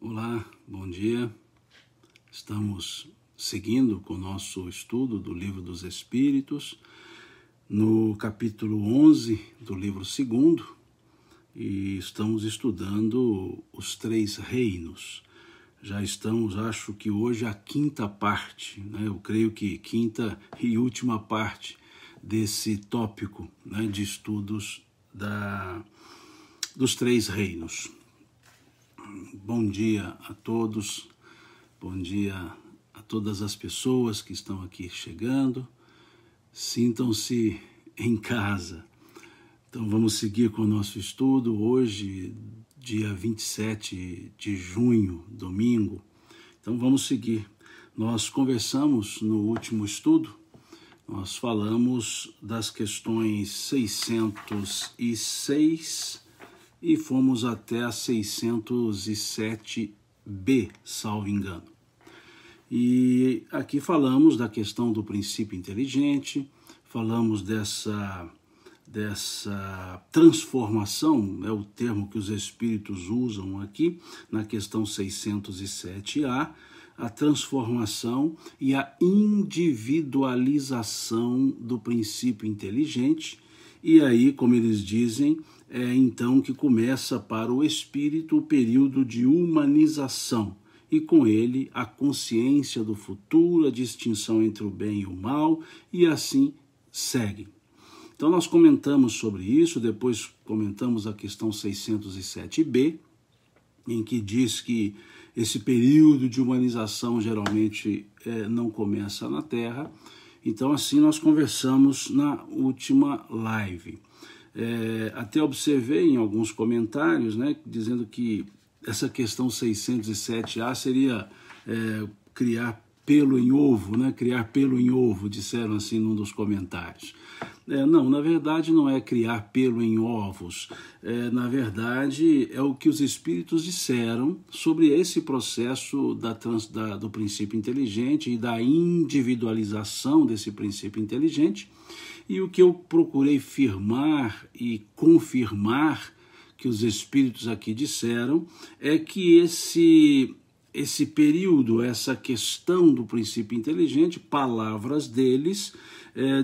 Olá, bom dia. Estamos seguindo com o nosso estudo do Livro dos Espíritos, no capítulo 11 do livro 2, e estamos estudando os 3 reinos. Já estamos, acho que hoje, a 5ª parte, né? Eu creio que 5ª e última parte desse tópico, né, de estudos dos 3 reinos. Bom dia a todos, bom dia a todas as pessoas que estão aqui chegando. Sintam-se em casa. Então vamos seguir com o nosso estudo hoje, dia 27 de junho, domingo. Então vamos seguir. Nós conversamos no último estudo, nós falamos das questões 606 e fomos até a 607b, salvo engano. E aqui falamos da questão do princípio inteligente, falamos dessa transformação, é o termo que os espíritos usam aqui, na questão 607A, a transformação e a individualização do princípio inteligente. E aí, como eles dizem, é então que começa para o espírito o período de humanização, e com ele a consciência do futuro, a distinção entre o bem e o mal, e assim segue. Então nós comentamos sobre isso, depois comentamos a questão 607b, em que diz que esse período de humanização geralmente não começa na Terra. Então assim nós conversamos na última live. Até observei em alguns comentários, né, dizendo que essa questão 607A seria criar pelo em ovo, né? Criar pelo em ovo, disseram assim num dos comentários. Não, na verdade não é criar pelo em ovos. Na verdade é o que os espíritos disseram sobre esse processo do princípio inteligente e da individualização desse princípio inteligente. E o que eu procurei firmar e confirmar que os espíritos aqui disseram é que esse período, essa questão do princípio inteligente, palavras deles,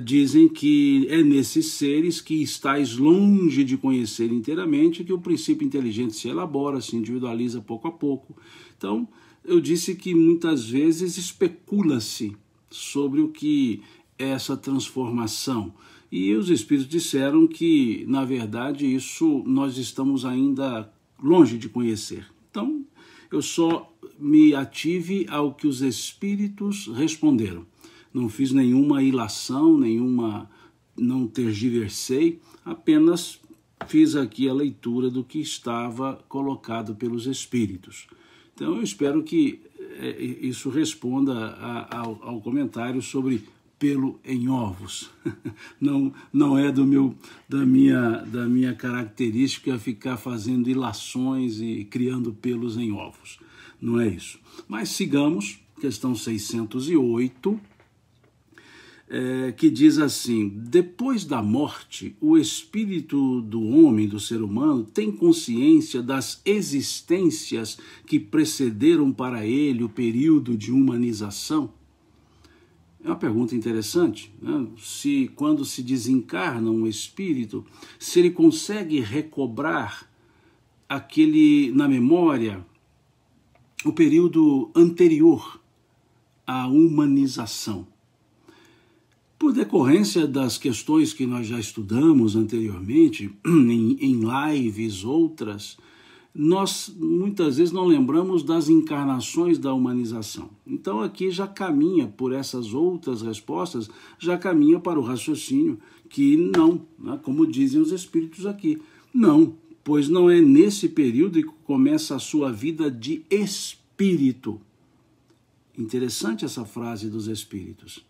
dizem que é nesses seres que estáis longe de conhecer inteiramente que o princípio inteligente se elabora, se individualiza pouco a pouco. Então, eu disse que muitas vezes especula-se sobre o que é essa transformação. E os espíritos disseram que, na verdade, isso nós estamos ainda longe de conhecer. Então, eu só me ative ao que os espíritos responderam. Não fiz nenhuma ilação, não tergiversei, apenas fiz aqui a leitura do que estava colocado pelos espíritos. Então eu espero que isso responda ao comentário sobre pelo em ovos. Não é da minha característica ficar fazendo ilações e criando pelos em ovos. Não é isso. Mas sigamos, questão 608, que diz assim: depois da morte, o espírito do homem, do ser humano, tem consciência das existências que precederam para ele o período de humanização? É uma pergunta interessante, né? Quando se desencarna um espírito, se ele consegue recobrar na memória o período anterior à humanização. Por decorrência das questões que nós já estudamos anteriormente, em lives outras, nós muitas vezes não lembramos das encarnações da humanização. Então aqui já caminha, por essas outras respostas, já caminha para o raciocínio que não, né, como dizem os espíritos aqui, não, pois não é nesse período que começa a sua vida de espírito. Interessante essa frase dos espíritos.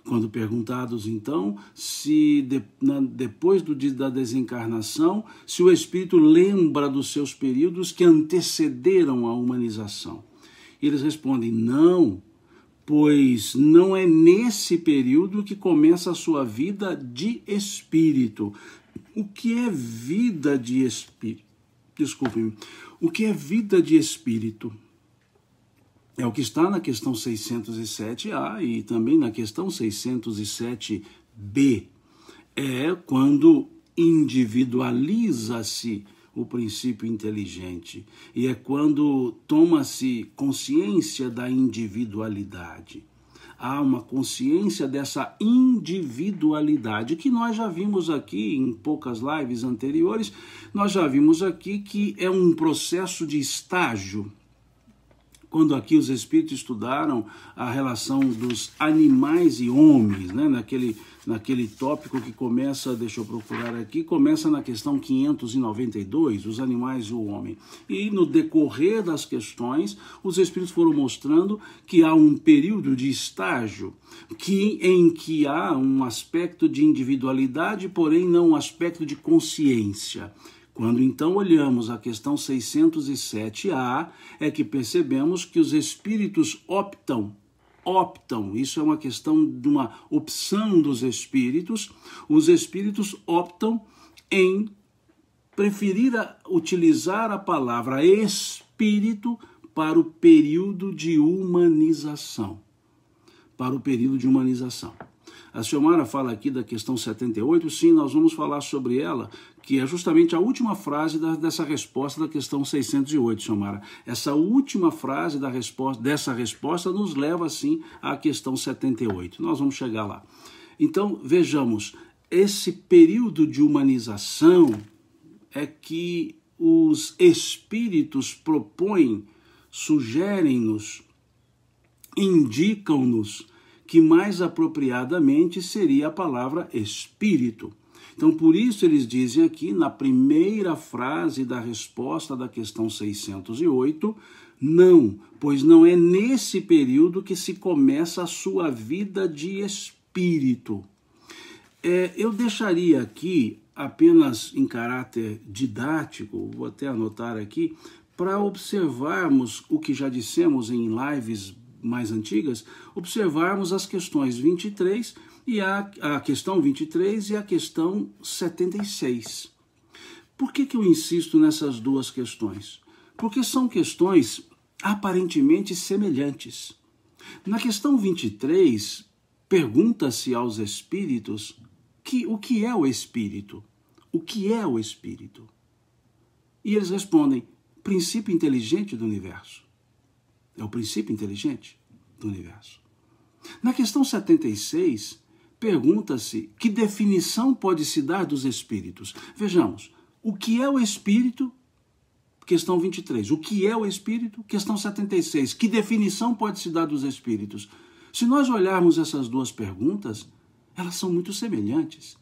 Quando perguntados, então, se depois da desencarnação, se o espírito lembra dos seus períodos que antecederam a humanização. E eles respondem, não, pois não é nesse período que começa a sua vida de espírito. O que é vida de espírito? Desculpem-me. O que é vida de espírito? É o que está na questão 607A e também na questão 607B. É quando individualiza-se o princípio inteligente e é quando toma-se consciência da individualidade. Há uma consciência dessa individualidade que nós já vimos aqui em poucas lives anteriores, nós já vimos aqui que é um processo de estágio. Quando aqui os espíritos estudaram a relação dos animais e homens, né? naquele tópico que começa, deixa eu procurar aqui, começa na questão 592, os animais e o homem. E no decorrer das questões, os espíritos foram mostrando que há um período de estágio em que há um aspecto de individualidade, porém não um aspecto de consciência. Quando então olhamos a questão 607A, é que percebemos que os espíritos optam, isso é uma questão de uma opção dos espíritos, os espíritos optam em preferir utilizar a palavra espírito para o período de humanização. A Xiomara fala aqui da questão 78, sim, nós vamos falar sobre ela, que é justamente a última frase dessa resposta da questão 608, Xiomara. Essa última frase dessa resposta nos leva, sim, à questão 78. Nós vamos chegar lá. Então, vejamos, esse período de humanização é que os espíritos propõem, sugerem-nos, indicam-nos que mais apropriadamente seria a palavra espírito. Então, por isso eles dizem aqui, na primeira frase da resposta da questão 608, não, pois não é nesse período que se começa a sua vida de espírito. Eu deixaria aqui, apenas em caráter didático, vou até anotar aqui, para observarmos o que já dissemos em lives mais antigas, observarmos as questões 23 e a questão 23 e a questão 76. Por que eu insisto nessas duas questões? Porque são questões aparentemente semelhantes. Na questão 23, pergunta-se aos espíritos o que é o espírito? O que é o espírito? E eles respondem, princípio inteligente do universo. É o princípio inteligente do universo. Na questão 76, pergunta-se que definição pode se dar dos espíritos. Vejamos, o que é o espírito? Questão 23. O que é o espírito? Questão 76. Que definição pode se dar dos espíritos? Se nós olharmos essas duas perguntas, elas são muito semelhantes.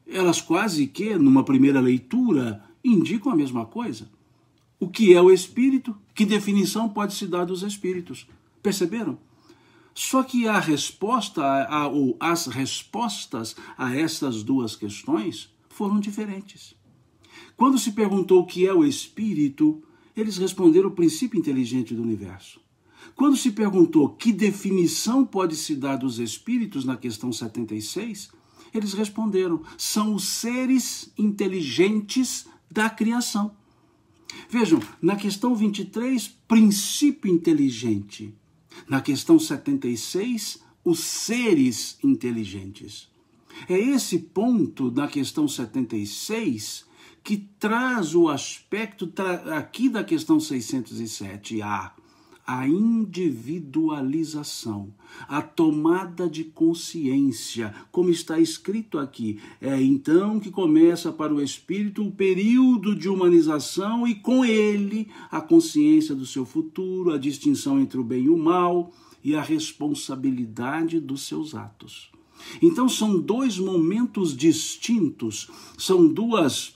Elas quase que, numa primeira leitura, indicam a mesma coisa. O que é o espírito? Que definição pode se dar dos espíritos? Perceberam? Só que as respostas a essas duas questões foram diferentes. Quando se perguntou o que é o espírito, eles responderam o princípio inteligente do universo. Quando se perguntou que definição pode se dar dos espíritos na questão 76, eles responderam, são os seres inteligentes da criação. Vejam, na questão 23, princípio inteligente. Na questão 76, os seres inteligentes. É esse ponto da questão 76 que traz o aspecto aqui da questão 607A, a individualização, a tomada de consciência, como está escrito aqui. É então que começa para o espírito o período de humanização e com ele a consciência do seu futuro, a distinção entre o bem e o mal e a responsabilidade dos seus atos. Então são dois momentos distintos, são duas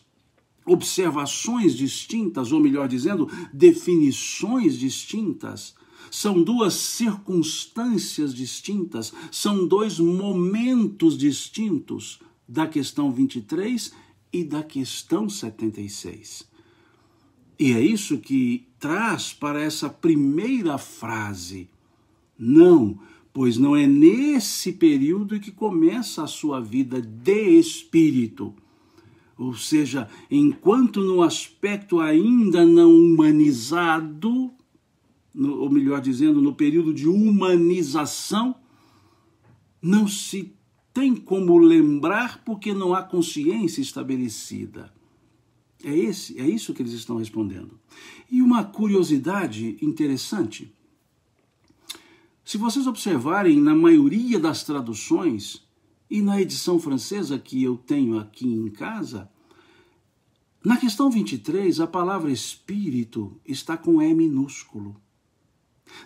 observações distintas, ou melhor dizendo, definições distintas, são duas circunstâncias distintas, são dois momentos distintos da questão 23 e da questão 76. E é isso que traz para essa primeira frase, não, pois não é nesse período que começa a sua vida de espírito. Ou seja, enquanto no aspecto ainda não humanizado, ou melhor dizendo, no período de humanização, não se tem como lembrar porque não há consciência estabelecida. É isso que eles estão respondendo. E uma curiosidade interessante, se vocês observarem na maioria das traduções, e na edição francesa que eu tenho aqui em casa, na questão 23, a palavra espírito está com E minúsculo.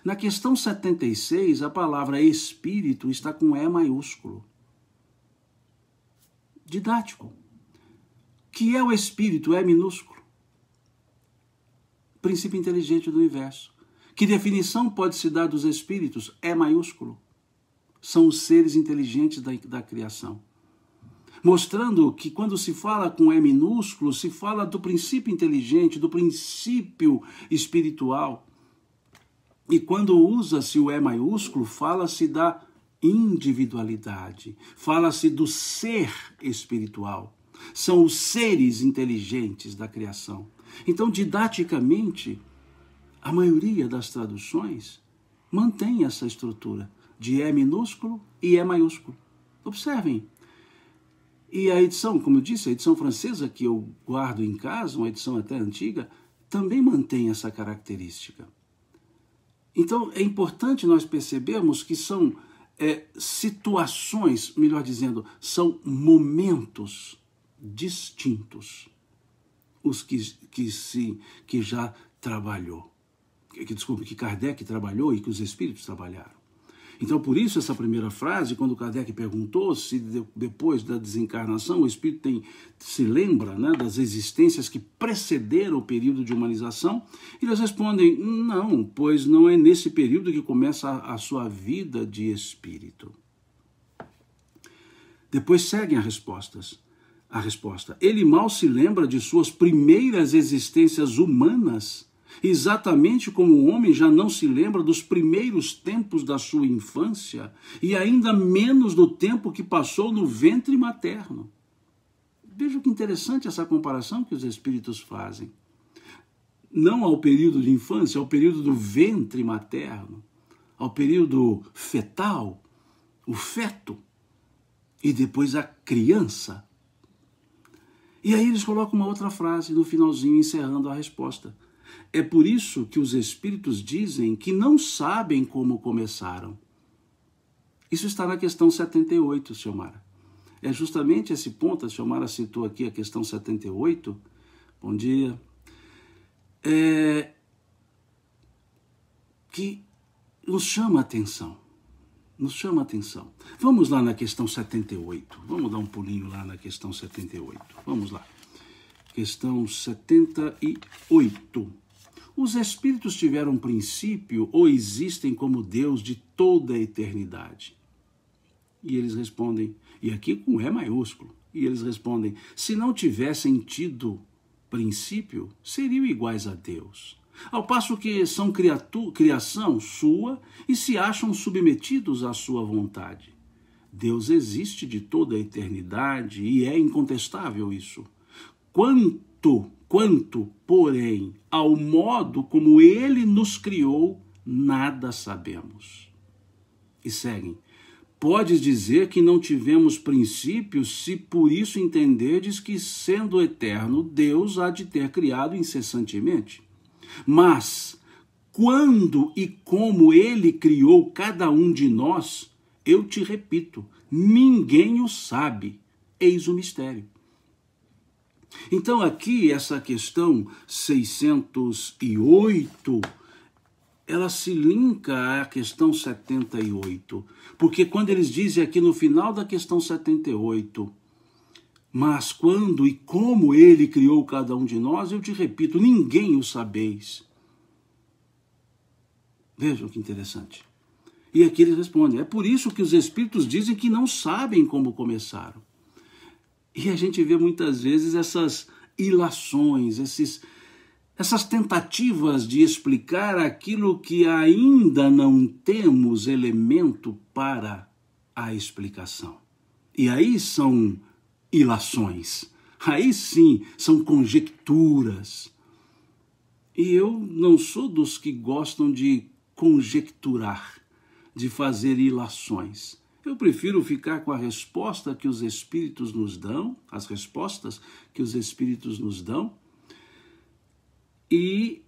Na questão 76, a palavra espírito está com E maiúsculo. Didático. Que é o espírito? E minúsculo. Princípio inteligente do universo. Que definição pode se dar dos espíritos? E maiúsculo. São os seres inteligentes da criação. Mostrando que quando se fala com E minúsculo, se fala do princípio inteligente, do princípio espiritual. E quando usa-se o E maiúsculo, fala-se da individualidade, fala-se do ser espiritual. São os seres inteligentes da criação. Então, didaticamente, a maioria das traduções mantém essa estrutura de E minúsculo e E maiúsculo. Observem. E a edição, como eu disse, a edição francesa que eu guardo em casa, uma edição até antiga, também mantém essa característica. Então, é importante nós percebermos que são situações, melhor dizendo, são momentos distintos, os que já trabalhou, que Kardec trabalhou e que os espíritos trabalharam. Então, por isso, essa primeira frase, quando Kardec perguntou se depois da desencarnação o espírito se lembra, né, das existências que precederam o período de humanização, eles respondem, não, pois não é nesse período que começa a sua vida de espírito. Depois seguem as respostas. A resposta, ele mal se lembra de suas primeiras existências humanas, exatamente como o homem já não se lembra dos primeiros tempos da sua infância e ainda menos do tempo que passou no ventre materno. Veja que interessante essa comparação que os espíritos fazem. Não ao período de infância, ao período do ventre materno, ao período fetal, o feto, e depois a criança. E aí eles colocam uma outra frase no finalzinho, encerrando a resposta. É por isso que os espíritos dizem que não sabem como começaram. Isso está na questão 78, Xiomara. É justamente esse ponto, a Xiomara citou aqui a questão 78. Bom dia. Que nos chama a atenção. Nos chama a atenção. Vamos lá na questão 78. Vamos dar um pulinho lá na questão 78. Vamos lá. Questão 78. Os espíritos tiveram princípio ou existem como Deus de toda a eternidade? E eles respondem, e aqui com E maiúsculo, e eles respondem, se não tivessem tido princípio, seriam iguais a Deus. Ao passo que são criação sua e se acham submetidos à sua vontade. Deus existe de toda a eternidade e é incontestável isso. Quanto, porém, ao modo como ele nos criou, nada sabemos. E seguem. Podes dizer que não tivemos princípios, se por isso entenderdes que, sendo eterno, Deus há de ter criado incessantemente. Mas, quando e como ele criou cada um de nós, eu te repito, ninguém o sabe. Eis o mistério. Então aqui essa questão 608, ela se linka à questão 78, porque quando eles dizem aqui no final da questão 78, mas quando e como ele criou cada um de nós, eu te repito, ninguém o sabeis. Vejam que interessante. E aqui eles respondem, é por isso que os espíritos dizem que não sabem como começaram. E a gente vê muitas vezes essas ilações, essas tentativas de explicar aquilo que ainda não temos elemento para a explicação. E aí são ilações, aí sim são conjecturas. E eu não sou dos que gostam de conjecturar, de fazer ilações. Eu prefiro ficar com a resposta que os Espíritos nos dão, as respostas que os Espíritos nos dão, e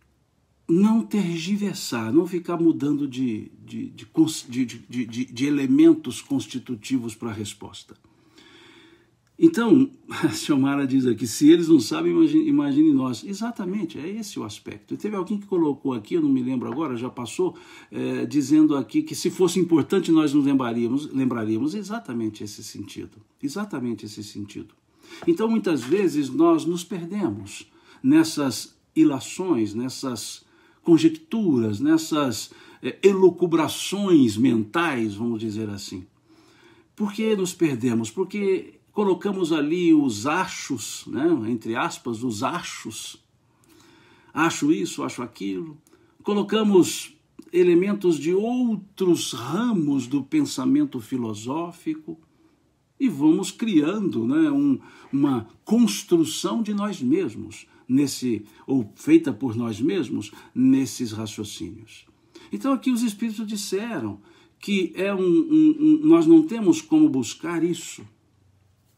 não tergiversar, não ficar mudando de elementos constitutivos para a resposta. Então, a Xiomara diz aqui, se eles não sabem, imagine nós. Exatamente, é esse o aspecto. E teve alguém que colocou aqui, eu não me lembro agora, já passou, dizendo aqui que se fosse importante nós nos lembraríamos exatamente esse sentido. Exatamente esse sentido. Então, muitas vezes, nós nos perdemos nessas ilações, nessas conjecturas, nessas elucubrações mentais, vamos dizer assim. Por que nos perdemos? Porque colocamos ali os achos, né, entre aspas, os achos. Acho isso, acho aquilo. Colocamos elementos de outros ramos do pensamento filosófico e vamos criando, né, uma construção de nós mesmos, ou feita por nós mesmos, nesses raciocínios. Então aqui os Espíritos disseram que nós não temos como buscar isso.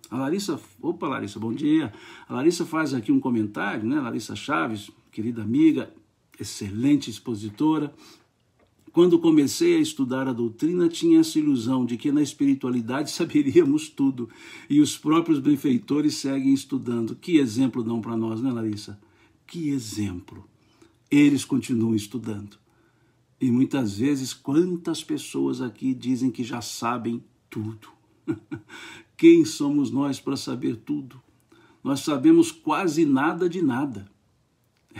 A Larissa, opa Larissa, bom dia. A Larissa faz aqui um comentário, né? Larissa Chaves, querida amiga, excelente expositora. Quando comecei a estudar a doutrina, tinha essa ilusão de que na espiritualidade saberíamos tudo. E os próprios benfeitores seguem estudando. Que exemplo dão para nós, né, Larissa? Que exemplo. Eles continuam estudando. E muitas vezes, quantas pessoas aqui dizem que já sabem tudo? Quem somos nós para saber tudo? Nós sabemos quase nada de nada.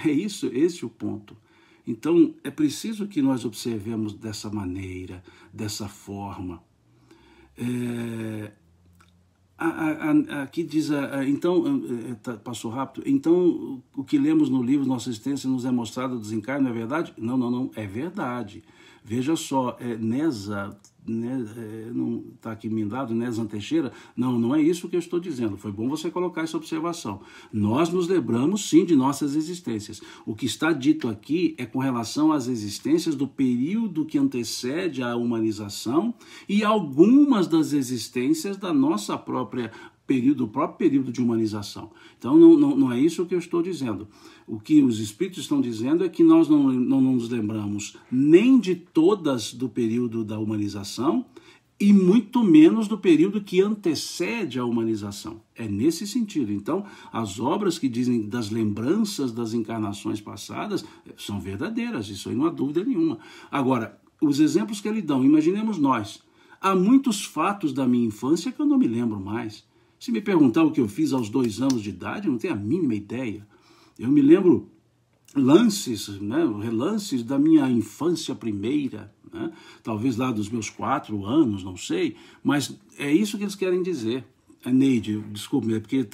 É isso, esse é o ponto. Então, é preciso que nós observemos dessa maneira, dessa forma. Aqui diz, então, passou rápido, então o que lemos no livro Nossa Existência nos é mostrado desencarne, não é verdade? Não, é verdade. Veja só, Nesa, não está aqui emendado, Nesa Teixeira, não é isso que eu estou dizendo, foi bom você colocar essa observação. Nós nos lembramos sim de nossas existências. O que está dito aqui é com relação às existências do período que antecede a humanização e algumas das existências da nossa própria do próprio período de humanização. Então, não é isso que eu estou dizendo. O que os Espíritos estão dizendo é que nós não nos lembramos nem de todas do período da humanização e muito menos do período que antecede a humanização. É nesse sentido. Então, as obras que dizem das lembranças das encarnações passadas são verdadeiras, isso aí não há dúvida nenhuma. Agora, os exemplos que ele dão, imaginemos nós. Há muitos fatos da minha infância que eu não me lembro mais. Se me perguntar o que eu fiz aos 2 anos de idade, eu não tenho a mínima ideia. Eu me lembro relances da minha infância primeira, né? Talvez lá dos meus 4 anos, não sei, mas é isso que eles querem dizer. Neide, desculpe, é porque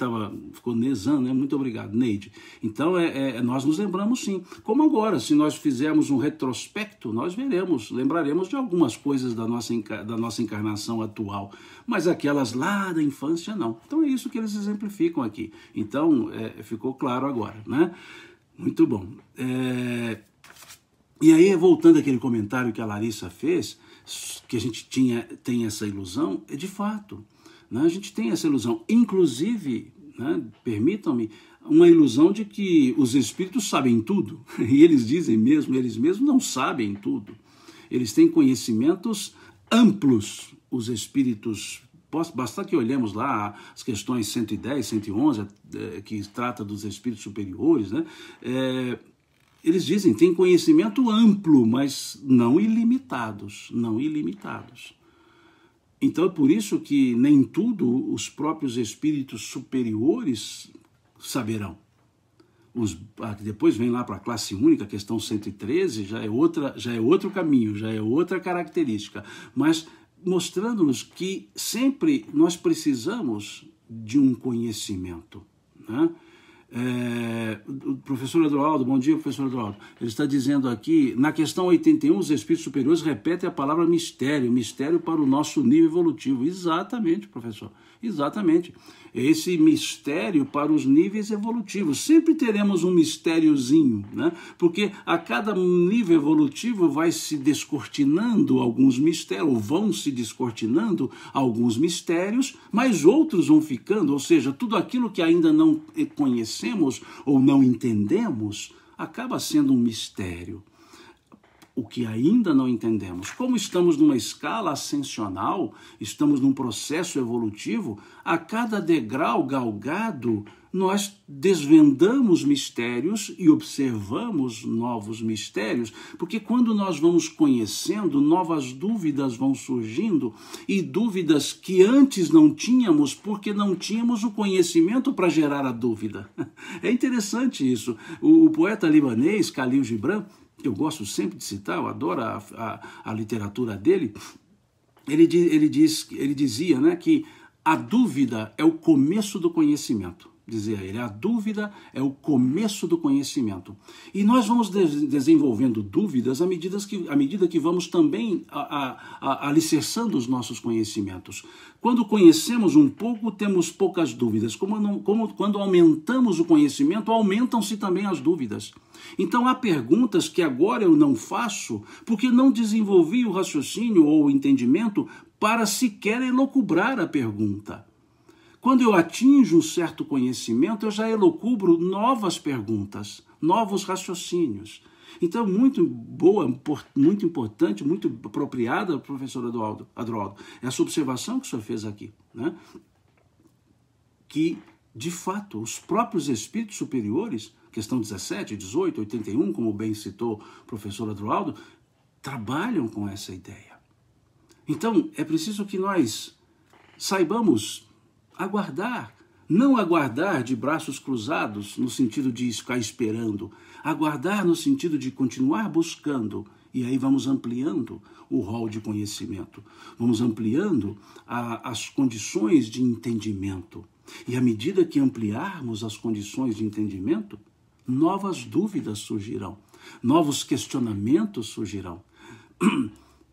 ficou Nezan, né? Muito obrigado, Neide. Então, nós nos lembramos sim. Como agora, se nós fizermos um retrospecto, nós lembraremos de algumas coisas da nossa encarnação atual, mas aquelas lá da infância, não. Então, é isso que eles exemplificam aqui. Então, ficou claro agora, né? Muito bom. E aí, voltando àquele comentário que a Larissa fez, que a gente tem essa ilusão, de fato, a gente tem essa ilusão, inclusive, né, permitam-me, uma ilusão de que os espíritos sabem tudo, e eles mesmos não sabem tudo. Eles têm conhecimentos amplos, os espíritos. Basta que olhemos lá as questões 110, 111, que trata dos espíritos superiores, né? Eles dizem, tem conhecimento amplo, mas não ilimitados, Então é por isso que nem tudo os próprios espíritos superiores saberão. Depois vem lá para a classe única, questão 113, já é outro caminho, já é outra característica. Mas mostrando-nos que sempre nós precisamos de um conhecimento, né? O professor Eduardo, bom dia, professor Eduardo. Ele está dizendo aqui, na questão 81, os espíritos superiores repetem a palavra mistério para o nosso nível evolutivo. Exatamente, professor. Exatamente. Esse mistério para os níveis evolutivos. Sempre teremos um mistériozinho, né? Porque a cada nível evolutivo vai se descortinando alguns mistérios, ou vão se descortinando alguns mistérios, mas outros vão ficando, ou seja, tudo aquilo que ainda não conhecemos ou não entendemos, acaba sendo um mistério. O que ainda não entendemos. Como estamos numa escala ascensional, estamos num processo evolutivo, a cada degrau galgado, nós desvendamos mistérios e observamos novos mistérios, porque quando nós vamos conhecendo, novas dúvidas vão surgindo, e dúvidas que antes não tínhamos, porque não tínhamos o conhecimento para gerar a dúvida. É interessante isso. O poeta libanês, Khalil Gibran, eu gosto sempre de citar, eu adoro a literatura dele, ele dizia, né, que a dúvida é o começo do conhecimento. Dizia ele, a dúvida é o começo do conhecimento. E nós vamos desenvolvendo dúvidas à medida que vamos também alicerçando os nossos conhecimentos. Quando conhecemos um pouco, temos poucas dúvidas. Quando aumentamos o conhecimento, aumentam-se também as dúvidas. Então há perguntas que agora eu não faço porque não desenvolvi o raciocínio ou o entendimento para sequer elocubrar a pergunta. Quando eu atinjo um certo conhecimento, eu já elocubro novas perguntas, novos raciocínios. Então, muito boa, muito importante, muito apropriada, professor Adroaldo, essa observação que o senhor fez aqui, né? Que, de fato, os próprios espíritos superiores, questão 17, 18, 81, como bem citou o professor Adroaldo, trabalham com essa ideia. Então, é preciso que nós saibamos aguardar, não aguardar de braços cruzados, no sentido de ficar esperando, aguardar no sentido de continuar buscando, e aí vamos ampliando o rol de conhecimento, vamos ampliando as condições de entendimento. E à medida que ampliarmos as condições de entendimento, novas dúvidas surgirão, novos questionamentos surgirão.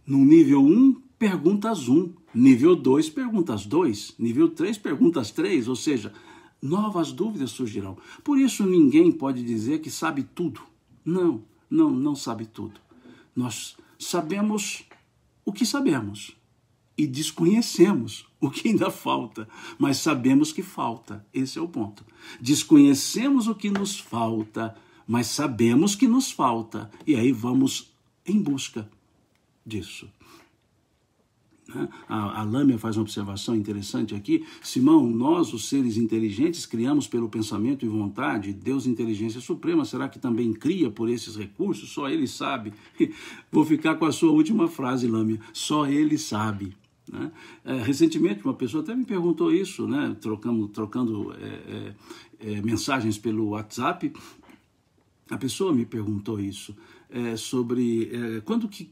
No nível 1, perguntas 1, nível 2, perguntas 2, nível 3, perguntas 3, ou seja, novas dúvidas surgirão. Por isso ninguém pode dizer que sabe tudo. Não sabe tudo. Nós sabemos o que sabemos e desconhecemos o que ainda falta, mas sabemos que falta. Esse é o ponto. Desconhecemos o que nos falta, mas sabemos que nos falta, e aí vamos em busca disso. A Lâmia faz uma observação interessante aqui. Simão, nós, os seres inteligentes, criamos pelo pensamento e vontade. Deus, inteligência suprema, será que também cria por esses recursos? Só Ele sabe. Vou ficar com a sua última frase, Lâmia. Só Ele sabe. Né? Recentemente, uma pessoa até me perguntou isso, né? trocando mensagens pelo WhatsApp. A pessoa me perguntou isso, sobre quando que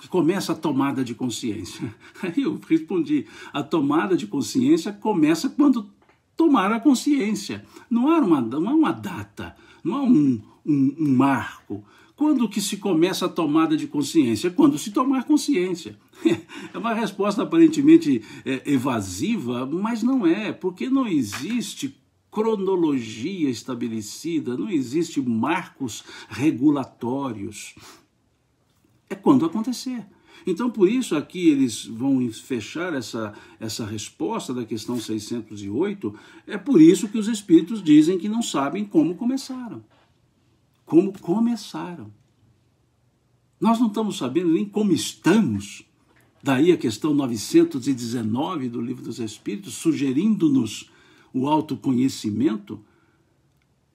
começa a tomada de consciência. Aí eu respondi, a tomada de consciência começa quando tomar a consciência. Não há uma data, não há um marco. Quando que se começa a tomada de consciência? Quando se tomar consciência. É uma resposta aparentemente evasiva, mas não é, porque não existe cronologia estabelecida, não existe marcos regulatórios. É quando acontecer. Então, por isso, aqui eles vão fechar essa resposta da questão 608, é por isso que os espíritos dizem que não sabem como começaram. Como começaram. Nós não estamos sabendo nem como estamos. Daí a questão 919 do Livro dos Espíritos, sugerindo-nos o autoconhecimento,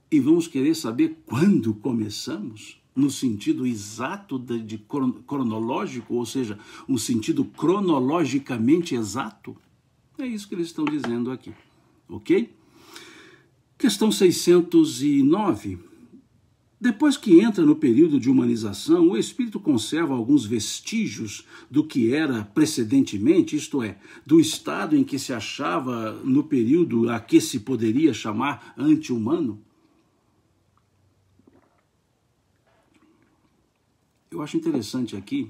e vamos querer saber quando começamos, no sentido exato de cronológico, ou seja, um sentido cronologicamente exato. É isso que eles estão dizendo aqui, ok? Questão 609. Depois que entra no período de humanização, o espírito conserva alguns vestígios do que era precedentemente, isto é, do estado em que se achava no período a que se poderia chamar anti-humano? Eu acho interessante aqui,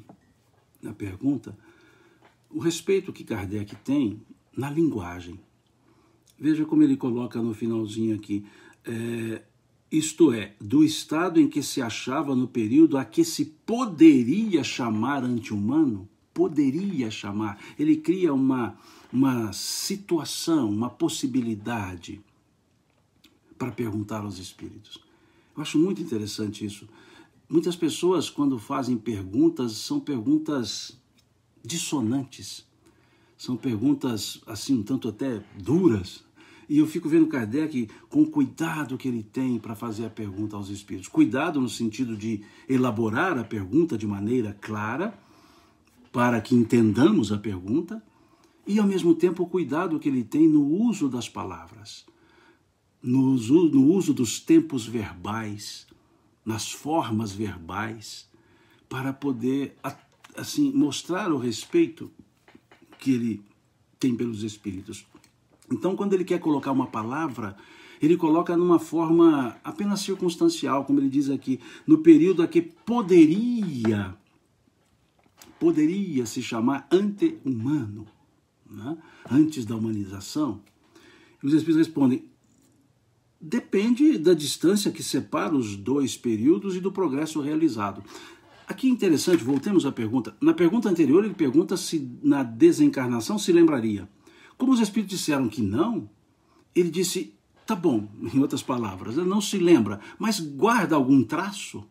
na pergunta, o respeito que Kardec tem, na linguagem. Veja como ele coloca no finalzinho aqui, isto é, do estado em que se achava no período a que se poderia chamar ante-humano, poderia chamar, ele cria uma situação, uma possibilidade para perguntar aos espíritos. Eu acho muito interessante isso. Muitas pessoas, quando fazem perguntas, são perguntas dissonantes, são perguntas, assim, um tanto até duras. E eu fico vendo Kardec com o cuidado que ele tem para fazer a pergunta aos espíritos. Cuidado no sentido de elaborar a pergunta de maneira clara, para que entendamos a pergunta, e ao mesmo tempo o cuidado que ele tem no uso das palavras, no uso dos tempos verbais, nas formas verbais, para poder, assim, mostrar o respeito que ele tem pelos espíritos. Então, quando ele quer colocar uma palavra, ele coloca numa forma apenas circunstancial, como ele diz aqui, no período a que poderia se chamar ante-humano, né? Antes da humanização. E os espíritos respondem, depende da distância que separa os dois períodos e do progresso realizado. Aqui é interessante, voltemos à pergunta. Na pergunta anterior, ele pergunta se na desencarnação se lembraria. Como os espíritos disseram que não, ele disse, tá bom, em outras palavras, não se lembra, mas guarda algum traço?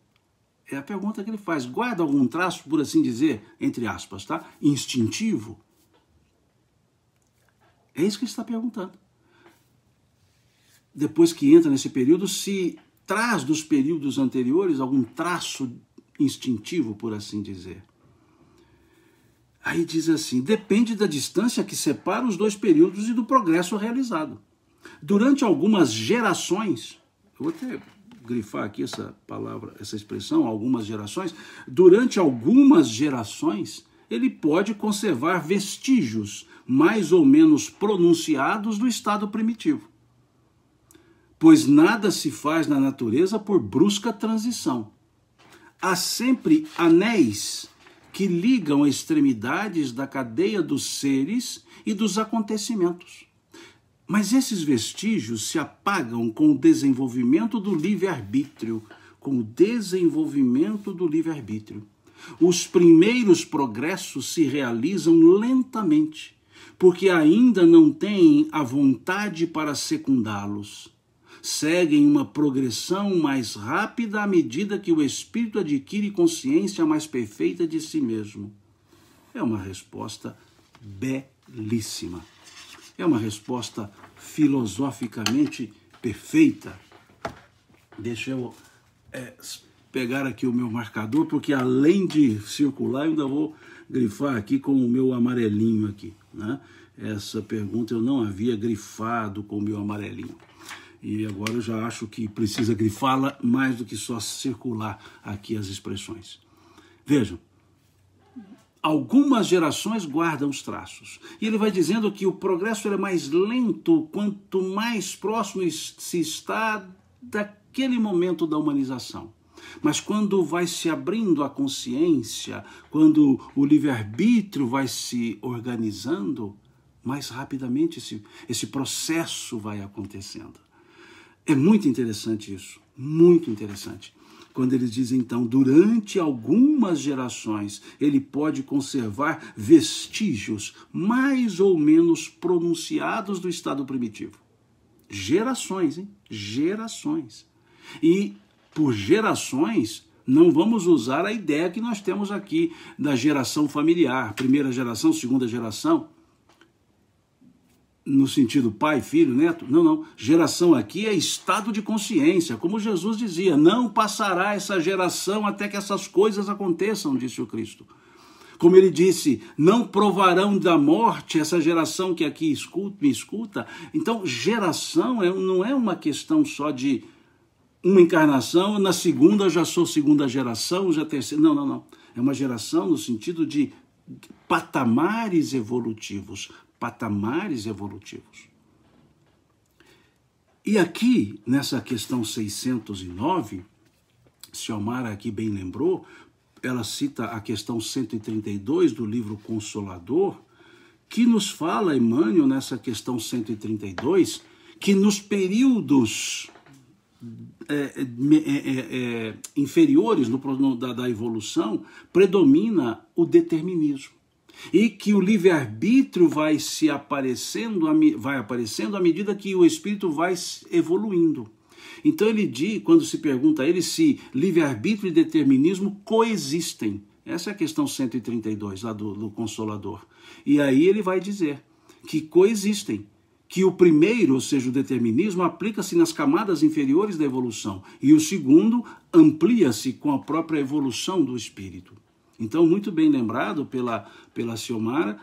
É a pergunta que ele faz. Guarda algum traço, por assim dizer, entre aspas, tá? Instintivo? É isso que ele está perguntando. Depois que entra nesse período, se traz dos períodos anteriores algum traço instintivo, por assim dizer. Aí diz assim, depende da distância que separa os dois períodos e do progresso realizado. Durante algumas gerações, eu vou até grifar aqui essa palavra, essa expressão, algumas gerações, durante algumas gerações, ele pode conservar vestígios mais ou menos pronunciados do estado primitivo. Pois nada se faz na natureza por brusca transição. Há sempre anéis que ligam extremidades da cadeia dos seres e dos acontecimentos. Mas esses vestígios se apagam com o desenvolvimento do livre-arbítrio, Os primeiros progressos se realizam lentamente, porque ainda não têm a vontade para secundá-los. Seguem uma progressão mais rápida à medida que o espírito adquire consciência mais perfeita de si mesmo. É uma resposta belíssima. É uma resposta filosoficamente perfeita. Deixa eu pegar aqui o meu marcador, porque além de circular, eu ainda vou grifar aqui com o meu amarelinho aqui, né? Essa pergunta eu não havia grifado com o meu amarelinho. E agora eu já acho que precisa grifá-la mais do que só circular aqui as expressões. Vejam, algumas gerações guardam os traços. E ele vai dizendo que o progresso é mais lento quanto mais próximo se está daquele momento da humanização. Mas quando vai se abrindo a consciência, quando o livre-arbítrio vai se organizando, mais rapidamente esse processo vai acontecendo. É muito interessante isso, muito interessante. Quando eles dizem, então, durante algumas gerações, ele pode conservar vestígios mais ou menos pronunciados do estado primitivo. Gerações, hein? Gerações. E por gerações, não vamos usar a ideia que nós temos aqui da geração familiar, primeira geração, segunda geração, no sentido pai, filho, neto. Não, não. Geração aqui é estado de consciência. Como Jesus dizia, não passará essa geração até que essas coisas aconteçam, disse o Cristo. Como ele disse, não provarão da morte essa geração que aqui me escuta. Então, geração não é uma questão só de uma encarnação, na segunda já sou segunda geração, já terceira. Não, não, não. É uma geração no sentido de patamares evolutivos. Patamares evolutivos. E aqui, nessa questão 609, Xiomara aqui bem lembrou, ela cita a questão 132 do livro Consolador, que nos fala Emmanuel nessa questão 132, que nos períodos inferiores da evolução predomina o determinismo. E que o livre-arbítrio vai aparecendo à medida que o espírito vai evoluindo. Então ele diz, quando se pergunta a ele se livre-arbítrio e determinismo coexistem. Essa é a questão 132 lá do Consolador. E aí ele vai dizer que coexistem, que o primeiro, ou seja, o determinismo, aplica-se nas camadas inferiores da evolução, e o segundo amplia-se com a própria evolução do espírito. Então, muito bem lembrado pela Ciomara,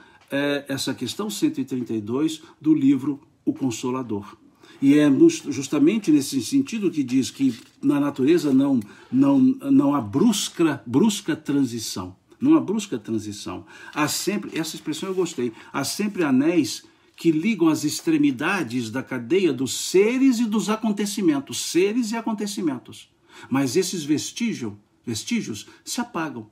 essa questão 132 do livro O Consolador. E é justamente nesse sentido que diz que na natureza não há brusca transição. Não há brusca transição. Há sempre, essa expressão eu gostei, há sempre anéis que ligam as extremidades da cadeia dos seres e dos acontecimentos. Seres e acontecimentos. Mas esses vestígios se apagam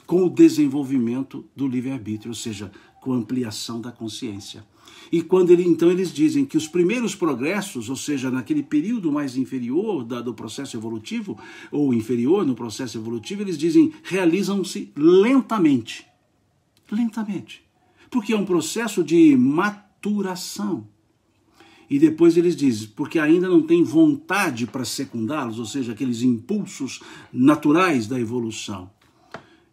com o desenvolvimento do livre-arbítrio, ou seja, com a ampliação da consciência. E quando então eles dizem que os primeiros progressos, ou seja, naquele período mais inferior do processo evolutivo, ou inferior no processo evolutivo, eles dizem, realizam-se lentamente. Lentamente. Porque é um processo de maturação. E depois eles dizem, porque ainda não tem vontade para secundá-los, ou seja, aqueles impulsos naturais da evolução.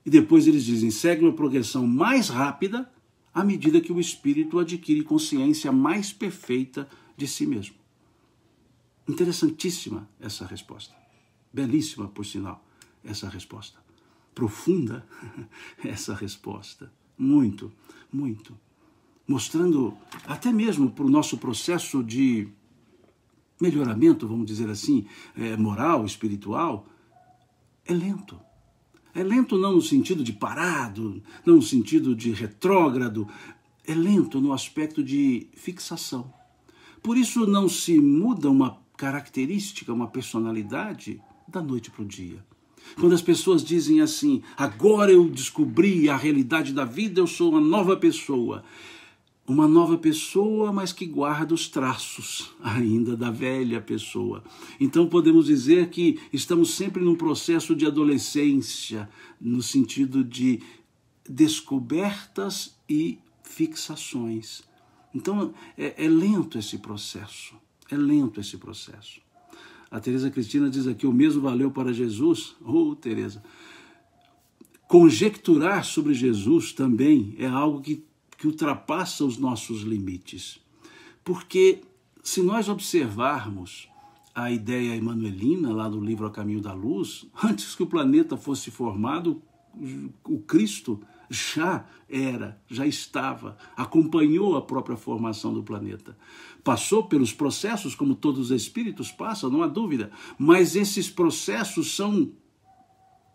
E depois eles dizem, segue uma progressão mais rápida à medida que o espírito adquire consciência mais perfeita de si mesmo. Interessantíssima essa resposta. Belíssima, por sinal, essa resposta. Profunda essa resposta. Muito, muito. Mostrando até mesmo para o nosso processo de melhoramento, vamos dizer assim, moral, espiritual, é lento. É lento não no sentido de parado, não no sentido de retrógrado, é lento no aspecto de fixação. Por isso não se muda uma característica, uma personalidade da noite para o dia. Quando as pessoas dizem assim, agora eu descobri a realidade da vida, eu sou uma nova pessoa. Uma nova pessoa, mas que guarda os traços ainda da velha pessoa. Então podemos dizer que estamos sempre num processo de adolescência, no sentido de descobertas e fixações. Então é lento esse processo, é lento esse processo. A Teresa Cristina diz aqui, o mesmo valeu para Jesus. Teresa, conjecturar sobre Jesus também é algo que ultrapassa os nossos limites. Porque se nós observarmos a ideia emanuelina lá do livro A Caminho da Luz, antes que o planeta fosse formado, o Cristo já estava, acompanhou a própria formação do planeta. Passou pelos processos, como todos os espíritos passam, não há dúvida, mas esses processos são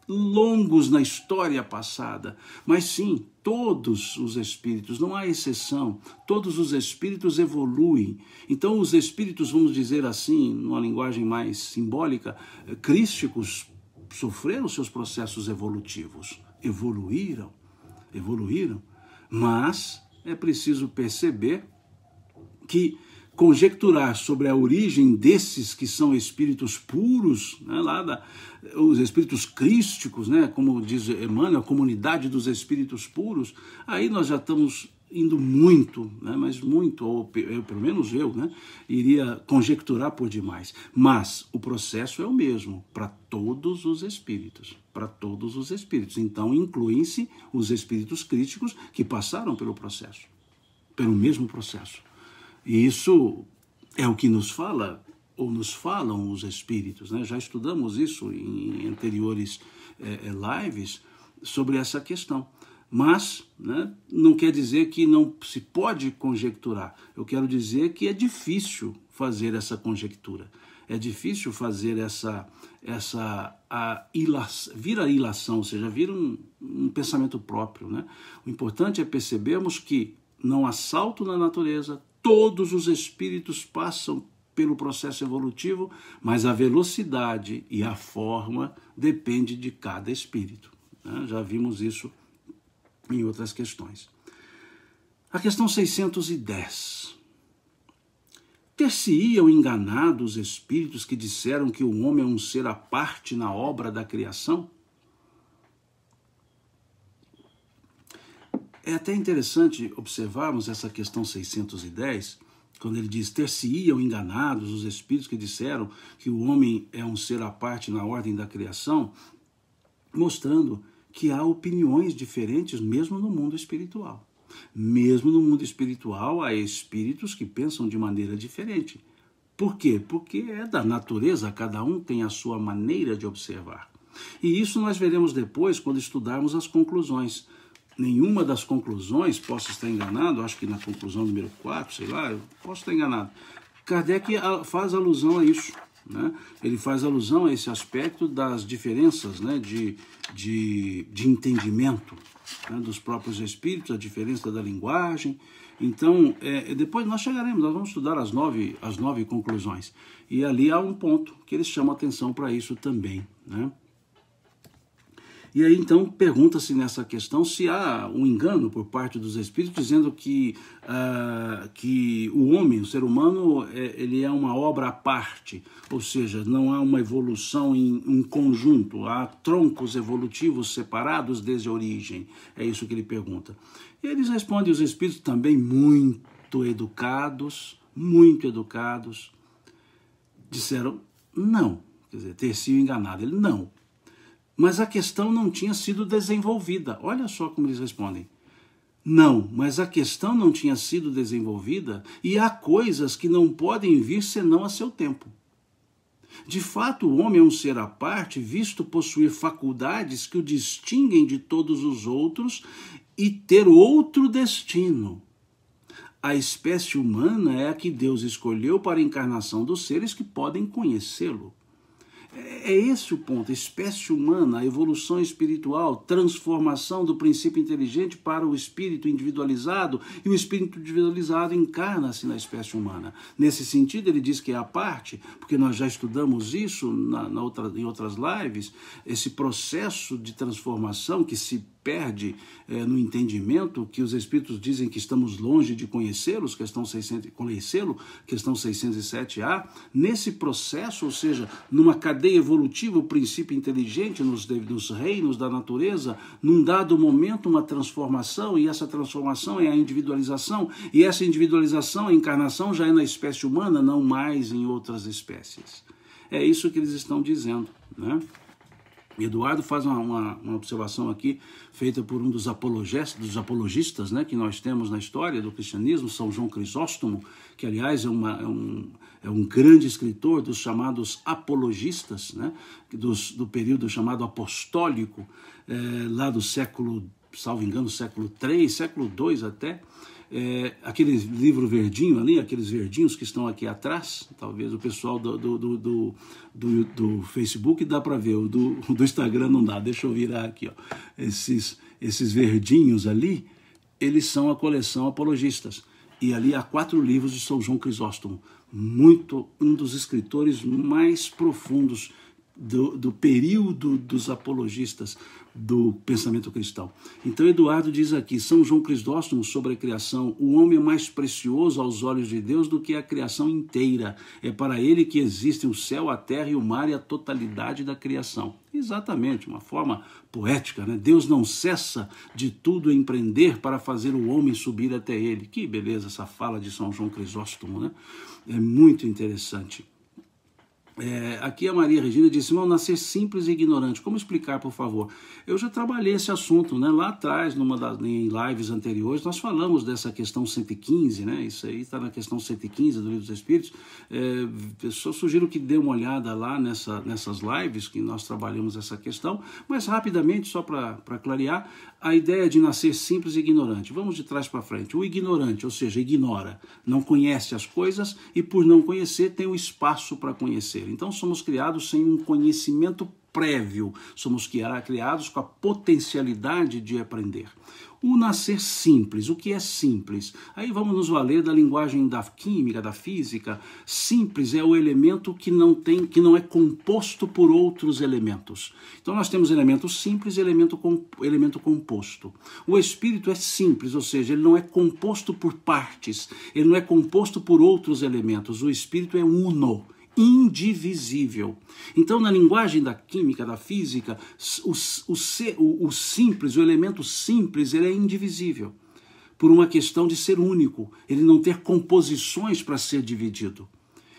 longos na história passada, mas sim, todos os espíritos, não há exceção, todos os espíritos evoluem. Então os espíritos, vamos dizer assim, numa linguagem mais simbólica, crísticos, sofreram seus processos evolutivos, evoluíram, mas é preciso perceber que conjecturar sobre a origem desses que são espíritos puros, né, os espíritos crísticos, né, como diz Emmanuel, a comunidade dos espíritos puros, aí nós já estamos indo muito, né, mas muito, ou pelo menos eu, né, iria conjecturar por demais. Mas o processo é o mesmo para todos os espíritos, Então incluem-se os espíritos crísticos que passaram pelo processo, pelo mesmo processo. E isso é o que nos fala, ou nos falam os espíritos, né? Já estudamos isso em anteriores lives sobre essa questão. Mas, né, não quer dizer que não se pode conjecturar. Eu quero dizer que é difícil fazer essa conjectura. É difícil fazer vir a ilação, ou seja, vir um pensamento próprio, né? O importante é percebermos que não há salto na natureza, todos os espíritos passam pelo processo evolutivo, mas a velocidade e a forma depende de cada espírito, né? Já vimos isso em outras questões. A questão 610. Ter-se-iam enganado os espíritos que disseram que o homem é um ser à parte na obra da criação? É até interessante observarmos essa questão 610, quando ele diz, ter-se-iam enganados os espíritos que disseram que o homem é um ser à parte na ordem da criação, mostrando que há opiniões diferentes mesmo no mundo espiritual. Mesmo no mundo espiritual há espíritos que pensam de maneira diferente. Por quê? Porque é da natureza, cada um tem a sua maneira de observar. E isso nós veremos depois quando estudarmos as conclusões. Nenhuma das conclusões, posso estar enganado, acho que na conclusão número 4, sei lá, eu posso estar enganado. Kardec faz alusão a isso, né? Ele faz alusão a esse aspecto das diferenças, né, de entendimento, né, dos próprios espíritos, a diferença da linguagem. Então, depois nós chegaremos, nós vamos estudar as nove conclusões. E ali há um ponto que eles chamam atenção para isso também, né? E aí, então, pergunta-se nessa questão se há um engano por parte dos espíritos, dizendo que o homem, o ser humano, ele é uma obra à parte, ou seja, não há uma evolução em conjunto, há troncos evolutivos separados desde a origem. É isso que ele pergunta. E eles respondem, os espíritos também muito educados, disseram não, quer dizer, ter sido enganado. Ele não. Mas a questão não tinha sido desenvolvida. Olha só como eles respondem. Não, mas a questão não tinha sido desenvolvida e há coisas que não podem vir senão a seu tempo. De fato, o homem é um ser à parte, visto possuir faculdades que o distinguem de todos os outros e ter outro destino. A espécie humana é a que Deus escolheu para a encarnação dos seres que podem conhecê-lo. É esse o ponto, a espécie humana, a evolução espiritual, transformação do princípio inteligente para o espírito individualizado, e o espírito individualizado encarna-se na espécie humana. Nesse sentido, ele diz que é a parte, porque nós já estudamos isso em outras lives, esse processo de transformação que se perde no entendimento, que os espíritos dizem que estamos longe de conhecê-los, questão 607A, nesse processo, ou seja, numa cadeia evolutiva, o princípio inteligente nos reinos da natureza, num dado momento, uma transformação, e essa transformação é a individualização, e essa individualização, a encarnação, já é na espécie humana, não mais em outras espécies. É isso que eles estão dizendo, né? Eduardo faz uma observação aqui, feita por um dos apologistas, né, que nós temos na história do cristianismo, São João Crisóstomo, que aliás é um grande escritor dos chamados apologistas, né, do período chamado apostólico, lá do século, salvo engano, século III, século II até. Aquele livro verdinho ali, aqueles verdinhos que estão aqui atrás, talvez o pessoal do Facebook dá para ver, o do Instagram não dá, deixa eu virar aqui, ó. Esses verdinhos ali, eles são a coleção Apologistas, e ali há 4 livros de São João Crisóstomo, um dos escritores mais profundos do período dos apologistas do pensamento cristão. Então Eduardo diz aqui, São João Crisóstomo, sobre a criação, o homem é mais precioso aos olhos de Deus do que a criação inteira. É para ele que existem o céu, a terra e o mar e a totalidade da criação. Exatamente, uma forma poética, né? Deus não cessa de tudo empreender para fazer o homem subir até ele. Que beleza essa fala de São João Crisóstomo, né? É muito interessante. Aqui a Maria Regina disse, irmão, nascer simples e ignorante, como explicar, por favor? Eu já trabalhei esse assunto, né? Lá atrás, em lives anteriores, nós falamos dessa questão 115, né? Isso aí está na questão 115 do Livro dos Espíritos. Eu só sugiro que dê uma olhada lá nessas lives, que nós trabalhamos essa questão, mas rapidamente, só para clarear, a ideia de nascer simples e ignorante. Vamos de trás para frente. O ignorante, ou seja, ignora, não conhece as coisas e por não conhecer tem o espaço para conhecer. Então somos criados sem um conhecimento prévio, somos criados com a potencialidade de aprender. O nascer simples, o que é simples? Aí vamos nos valer da linguagem da química, da física. Simples é o elemento que não é composto por outros elementos. Então nós temos elemento simples e elemento composto. O espírito é simples, ou seja, ele não é composto por partes, ele não é composto por outros elementos. O espírito é uno, indivisível. Então, na linguagem da química, da física, o simples, o elemento simples, ele é indivisível, por uma questão de ser único, ele não ter composições para ser dividido.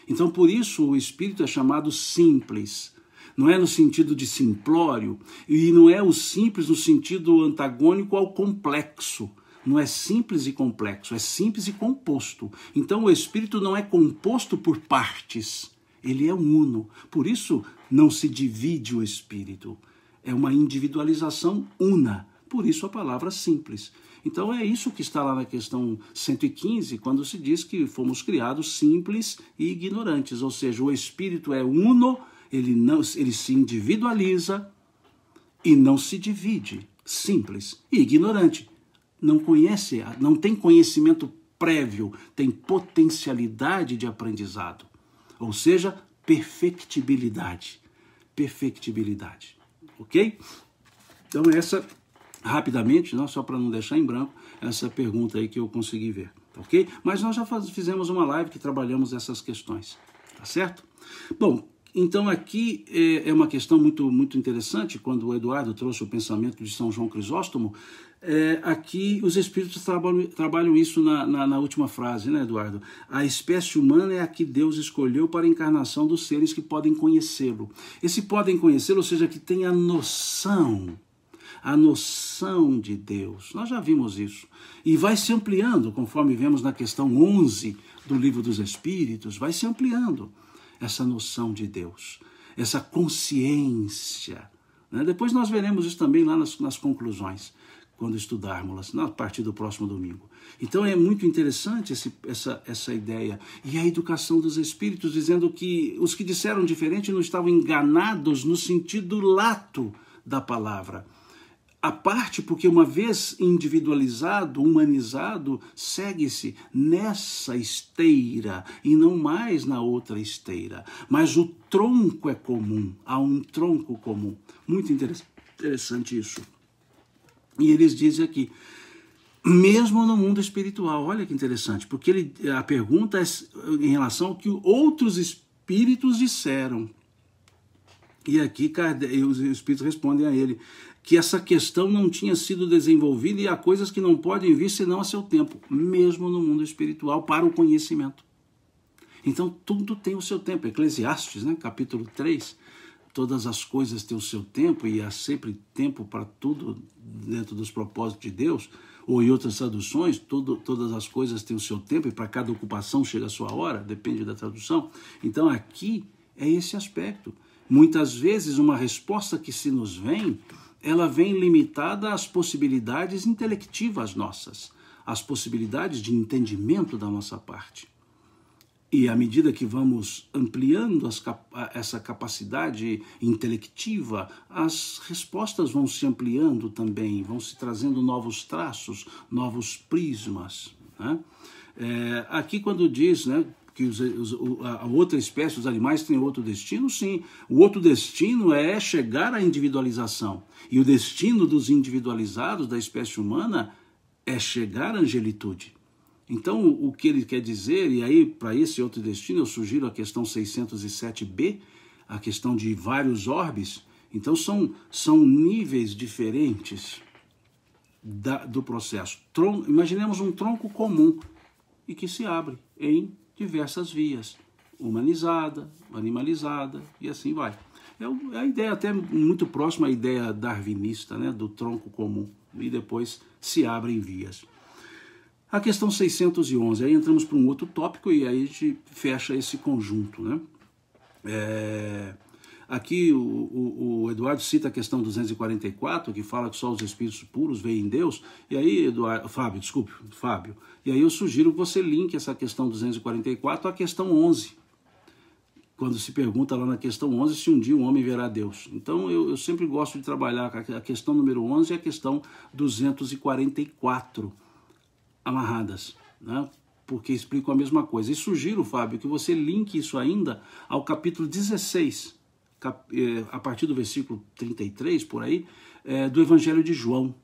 Então, por isso, o espírito é chamado simples. Não é no sentido de simplório, e não é o simples no sentido antagônico ao complexo. Não é simples e complexo, é simples e composto. Então, o espírito não é composto por partes, ele é uno. Por isso, não se divide o espírito. É uma individualização una. Por isso, a palavra simples. Então, é isso que está lá na questão 115, quando se diz que fomos criados simples e ignorantes. Ou seja, o espírito é uno, ele se individualiza e não se divide. Simples e ignorante. Não conhece, não tem conhecimento prévio, tem potencialidade de aprendizado. Ou seja, perfectibilidade. Perfectibilidade. Ok? Então essa, rapidamente, só para não deixar em branco, essa pergunta aí que eu consegui ver. Ok? Mas nós já fizemos uma live que trabalhamos essas questões. Tá certo? Bom, então aqui é uma questão muito interessante, quando o Eduardo trouxe o pensamento de São João Crisóstomo. Aqui os espíritos trabalham isso na última frase, né, Eduardo? A espécie humana é a que Deus escolheu para a encarnação dos seres que podem conhecê-lo. Esse podem conhecê-lo, ou seja, que tem a noção de Deus. Nós já vimos isso. E vai se ampliando, conforme vemos na questão 11 do Livro dos Espíritos, vai se ampliando essa noção de Deus, essa consciência. Né? Depois nós veremos isso também lá nas conclusões, quando estudarmos, a partir do próximo domingo. Então é muito interessante essa ideia. E a educação dos espíritos, dizendo que os que disseram diferente não estavam enganados no sentido lato da palavra. A parte, porque uma vez individualizado, humanizado, segue-se nessa esteira e não mais na outra esteira. Mas o tronco é comum, há um tronco comum. Muito interessante isso. E eles dizem aqui, mesmo no mundo espiritual, olha que interessante, porque a pergunta é em relação ao que outros espíritos disseram. E aqui os espíritos respondem a ele que essa questão não tinha sido desenvolvida e há coisas que não podem vir senão a seu tempo, mesmo no mundo espiritual, para o conhecimento. Então tudo tem o seu tempo. Eclesiastes, né, capítulo 3, todas as coisas têm o seu tempo e há sempre tempo para tudo dentro dos propósitos de Deus, ou em outras traduções, todas as coisas têm o seu tempo e para cada ocupação chega a sua hora, depende da tradução. Então aqui é esse aspecto. Muitas vezes uma resposta que se nos vem, ela vem limitada às possibilidades intelectivas nossas, às possibilidades de entendimento da nossa parte. E à medida que vamos ampliando essa capacidade intelectiva, as respostas vão se ampliando também, vão se trazendo novos traços, novos prismas. Né? Aqui quando diz, né, que a outra espécie, os animais, têm outro destino, sim. O outro destino é chegar à individualização. E o destino dos individualizados da espécie humana é chegar à angelitude. Então, o que ele quer dizer, e aí, para esse outro destino, eu sugiro a questão 607b, a questão de vários orbes. Então, são níveis diferentes do processo. Imaginemos um tronco comum e que se abre em diversas vias, humanizada, animalizada, e assim vai. É a ideia até muito próxima à ideia darwinista, né, do tronco comum, e depois se abre em vias. A questão 611, aí entramos para um outro tópico e aí a gente fecha esse conjunto, né? Aqui o Eduardo cita a questão 244, que fala que só os espíritos puros veem Deus, e aí, Fábio, e aí eu sugiro que você linke essa questão 244 à questão 11, quando se pergunta lá na questão 11 se um dia um homem verá Deus. Então eu sempre gosto de trabalhar com a questão número 11 e a questão 244 amarradas, né? Porque explicam a mesma coisa. E sugiro, Fábio, que você linke isso ainda ao capítulo 16, a partir do versículo 33, por aí, do Evangelho de João.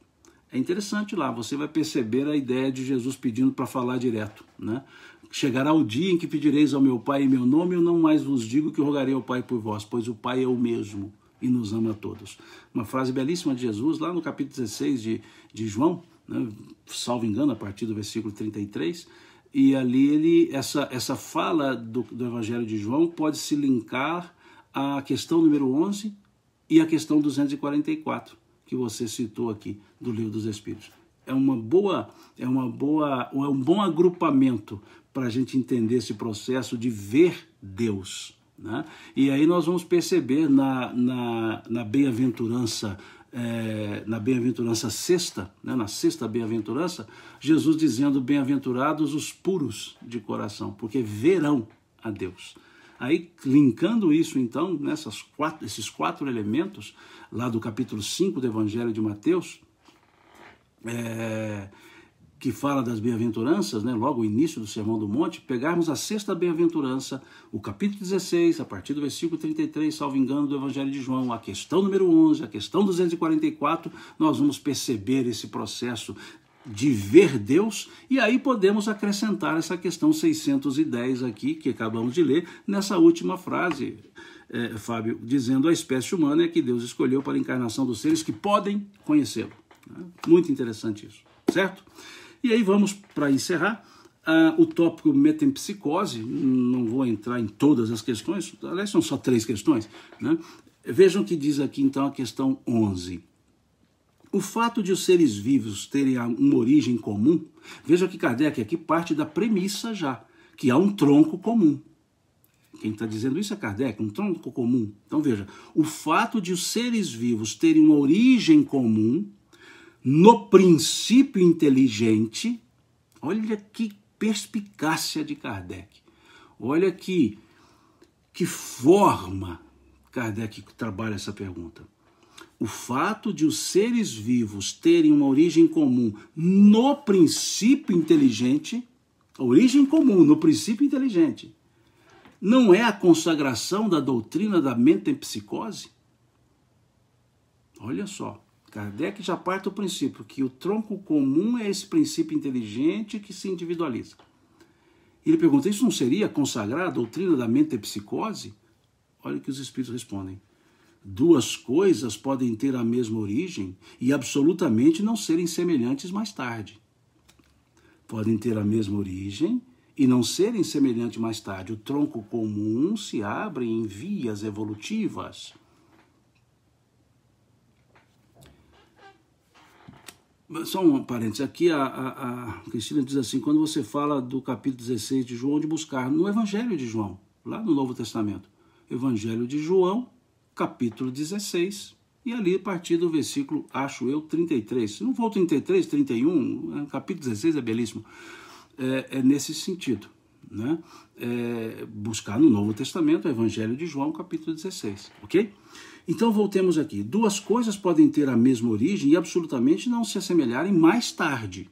É interessante lá, você vai perceber a ideia de Jesus pedindo para falar direto, né? Chegará o dia em que pedireis ao meu Pai em meu nome, eu não mais vos digo que rogarei ao Pai por vós, pois o Pai é o mesmo e nos ama a todos. Uma frase belíssima de Jesus, lá no capítulo 16 de João, né? Salvo engano, a partir do versículo 33, e ali essa fala do Evangelho de João pode se linkar à questão número 11 e à questão 244, que você citou aqui, do Livro dos Espíritos. É um bom agrupamento para a gente entender esse processo de ver Deus, né? E aí nós vamos perceber na bem-aventurança, na bem-aventurança sexta, né, na sexta bem-aventurança, Jesus dizendo: bem-aventurados os puros de coração, porque verão a Deus. Aí, linkando isso, então, esses quatro elementos, lá do capítulo 5 do Evangelho de Mateus, que fala das bem-aventuranças, né, logo o início do Sermão do Monte, pegarmos a sexta bem-aventurança, o capítulo 16, a partir do versículo 33, salvo engano, do Evangelho de João, a questão número 11, a questão 244, nós vamos perceber esse processo de ver Deus, e aí podemos acrescentar essa questão 610 aqui, que acabamos de ler, nessa última frase, Fábio, dizendo: a espécie humana é que Deus escolheu para a encarnação dos seres que podem conhecê-lo. Muito interessante isso, certo? E aí vamos, para encerrar, o tópico metempsicose. Não vou entrar em todas as questões, aliás, são só 3 questões, né? Vejam que diz aqui, então, a questão 11. O fato de os seres vivos terem uma origem comum, veja que Kardec aqui parte da premissa já, que há um tronco comum. Quem está dizendo isso é Kardec, um tronco comum. Então veja, o fato de os seres vivos terem uma origem comum, no princípio inteligente, olha que perspicácia de Kardec, olha que forma Kardec trabalha essa pergunta. O fato de os seres vivos terem uma origem comum no princípio inteligente, origem comum no princípio inteligente, não é a consagração da doutrina da metempsicose? Olha só, Kardec já parte do princípio que o tronco comum é esse princípio inteligente que se individualiza. Ele pergunta: isso não seria consagrar a doutrina da metempsicose? Olha o que os espíritos respondem: duas coisas podem ter a mesma origem e absolutamente não serem semelhantes mais tarde. Podem ter a mesma origem e não serem semelhantes mais tarde. O tronco comum se abre em vias evolutivas. Só um parênteses, aqui a Cristina diz assim: quando você fala do capítulo 16 de João, de buscar no Evangelho de João, lá no Novo Testamento, Evangelho de João, capítulo 16, e ali a partir do versículo, acho eu, 33. Se não for 33, 31, capítulo 16 é belíssimo. É nesse sentido, né? Buscar no Novo Testamento, o Evangelho de João, capítulo 16, ok? Então voltemos aqui. Duas coisas podem ter a mesma origem e absolutamente não se assemelharem mais tarde.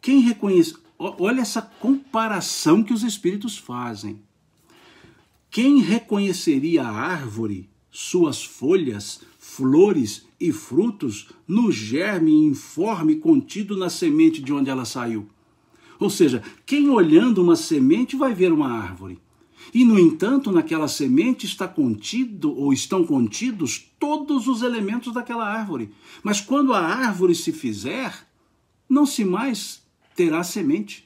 Quem reconhece... Olha essa comparação que os espíritos fazem. Quem reconheceria a árvore, suas folhas, flores e frutos no germe informe contido na semente de onde ela saiu? Ou seja, quem olhando uma semente vai ver uma árvore. E, no entanto, naquela semente está contido ou estão contidos todos os elementos daquela árvore. Mas quando a árvore se fizer, não se mais terá semente.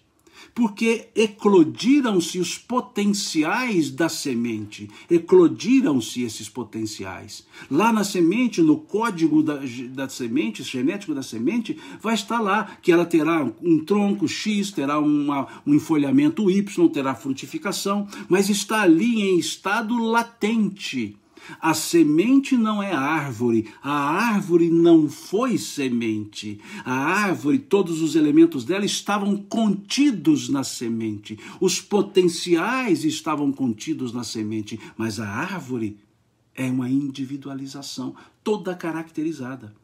Porque eclodiram-se os potenciais da semente, eclodiram-se esses potenciais. Lá na semente, no código da semente, genético da semente, vai estar lá que ela terá um tronco X, terá um enfolhamento Y, terá frutificação, mas está ali em estado latente. A semente não é árvore, a árvore não foi semente. A árvore, todos os elementos dela estavam contidos na semente. Os potenciais estavam contidos na semente, mas a árvore é uma individualização toda caracterizada.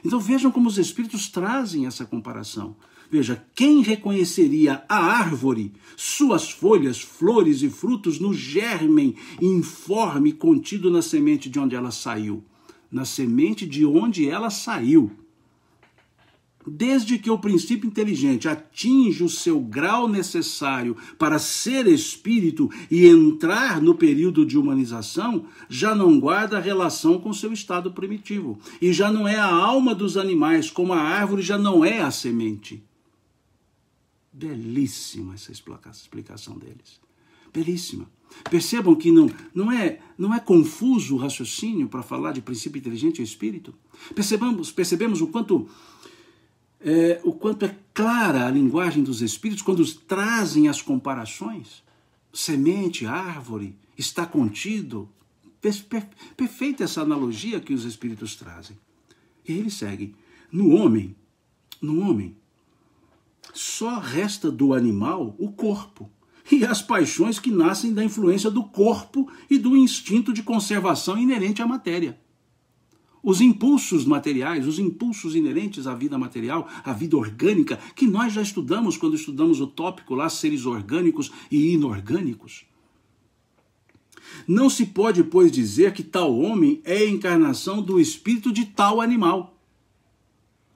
Então vejam como os Espíritos trazem essa comparação. Veja, quem reconheceria a árvore, suas folhas, flores e frutos no germen informe contido na semente de onde ela saiu? Na semente de onde ela saiu. Desde que o princípio inteligente atinge o seu grau necessário para ser espírito e entrar no período de humanização, já não guarda relação com seu estado primitivo. E já não é a alma dos animais, como a árvore já não é a semente. Belíssima essa explicação deles. Belíssima. Percebam que não é confuso o raciocínio para falar de princípio inteligente e espírito. Percebemos o quanto é clara a linguagem dos Espíritos quando trazem as comparações. Semente, árvore, está contido. Perfeita essa analogia que os Espíritos trazem. E aí eles seguem. No homem, só resta do animal o corpo e as paixões que nascem da influência do corpo e do instinto de conservação inerente à matéria. Os impulsos materiais, os impulsos inerentes à vida material, à vida orgânica, que nós já estudamos quando estudamos o tópico lá, seres orgânicos e inorgânicos. Não se pode, pois, dizer que tal homem é a encarnação do espírito de tal animal.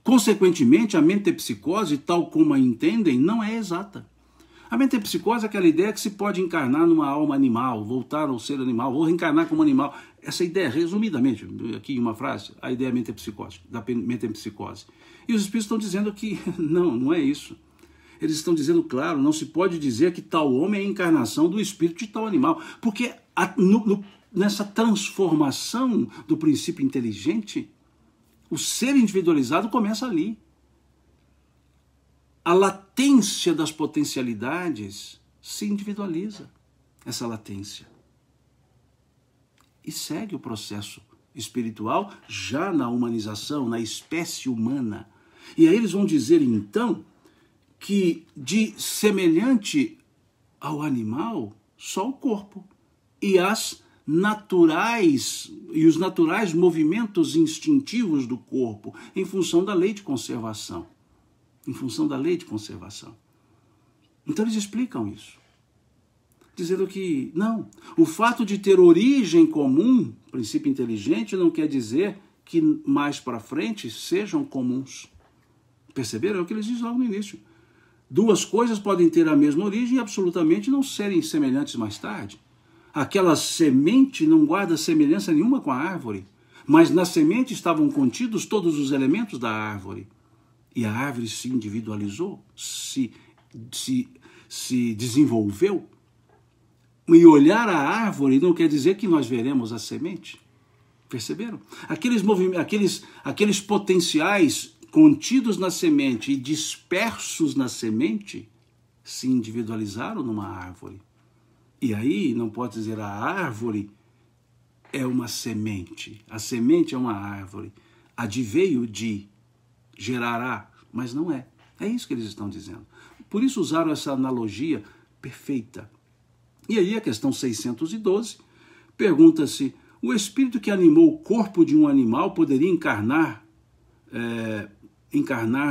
Consequentemente, a metempsicose, tal como a entendem, não é exata. A metempsicose é aquela ideia que se pode encarnar numa alma animal, voltar ao ser animal, ou reencarnar como animal. Essa ideia, resumidamente, aqui em uma frase, a ideia da metempsicose. E os espíritos estão dizendo que não é isso. Eles estão dizendo, claro, não se pode dizer que tal homem é a encarnação do espírito de tal animal, porque nessa transformação do princípio inteligente, o ser individualizado começa ali. A latência das potencialidades se individualiza, essa latência. E segue o processo espiritual já na humanização, na espécie humana. E aí eles vão dizer, então, que de semelhante ao animal, só o corpo. E os naturais movimentos instintivos do corpo, em função da lei de conservação. Então eles explicam isso, dizendo que não, o fato de ter origem comum, princípio inteligente, não quer dizer que mais para frente sejam comuns. Perceberam? É o que eles dizem lá no início. Duas coisas podem ter a mesma origem e absolutamente não serem semelhantes mais tarde. Aquela semente não guarda semelhança nenhuma com a árvore, mas na semente estavam contidos todos os elementos da árvore. E a árvore se individualizou, se desenvolveu. E olhar a árvore não quer dizer que nós veremos a semente. Perceberam? Aqueles potenciais contidos na semente e dispersos na semente se individualizaram numa árvore. E aí não pode dizer a árvore é uma semente. A semente é uma árvore. Adveio de, gerará, mas não é. É isso que eles estão dizendo. Por isso usaram essa analogia perfeita. E aí a questão 612 pergunta-se, o espírito que animou o corpo de um animal poderia encarnar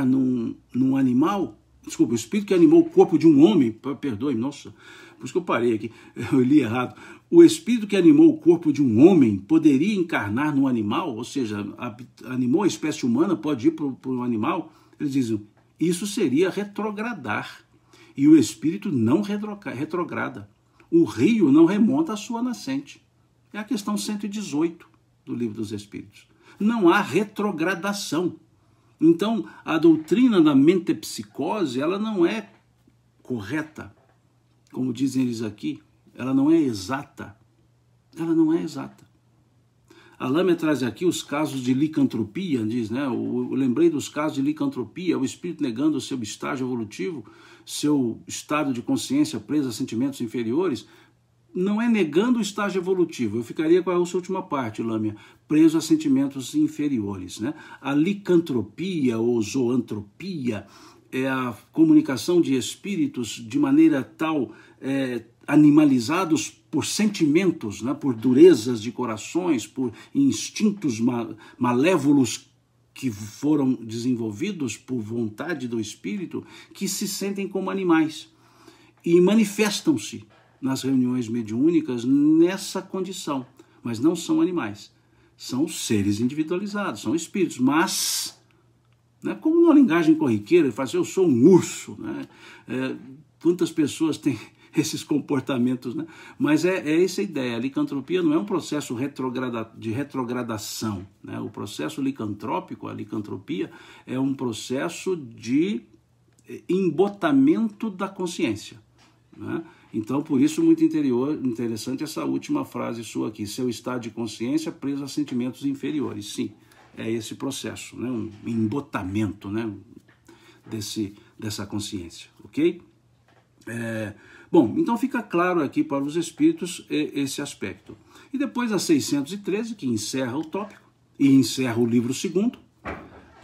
num animal? Desculpa, o espírito que animou o corpo de um homem, perdoe, nossa, por isso que eu parei aqui, eu li errado. O espírito que animou o corpo de um homem poderia encarnar num animal? Ou seja, animou a espécie humana, pode ir para um animal? Eles dizem, isso seria retrogradar. E o espírito não retrograda. O rio não remonta à sua nascente. É a questão 118 do Livro dos Espíritos. Não há retrogradação. Então, a doutrina da metempsicose, ela não é correta, como dizem eles aqui, ela não é exata. Ela não é exata. A Lâmina traz aqui os casos de licantropia, diz, né? Eu lembrei dos casos de licantropia, o espírito negando o seu estágio evolutivo, seu estado de consciência preso a sentimentos inferiores. não é negando o estágio evolutivo. Eu ficaria com essa última parte, Lâmia, preso a sentimentos inferiores, né? A licantropia ou zoantropia é a comunicação de espíritos de maneira tal, animalizados por sentimentos, né? Por durezas de corações, por instintos malévolos que foram desenvolvidos por vontade do espírito, que se sentem como animais e manifestam-se nas reuniões mediúnicas nessa condição, mas não são animais, são seres individualizados, são espíritos, mas, né, como na linguagem corriqueira, ele fala assim, eu sou um urso, né? Quantas pessoas têm esses comportamentos, né? Mas é essa a ideia. A licantropia não é um processo de retrogradação, né? O processo licantrópico, a licantropia, é um processo de embotamento da consciência, né? Então, por isso, muito interessante essa última frase sua aqui, seu estado de consciência preso a sentimentos inferiores. Sim, é esse processo, né? Um embotamento, né? dessa consciência, ok? Bom, então fica claro aqui para os espíritos esse aspecto. E depois a 613, que encerra o tópico, e encerra o livro segundo,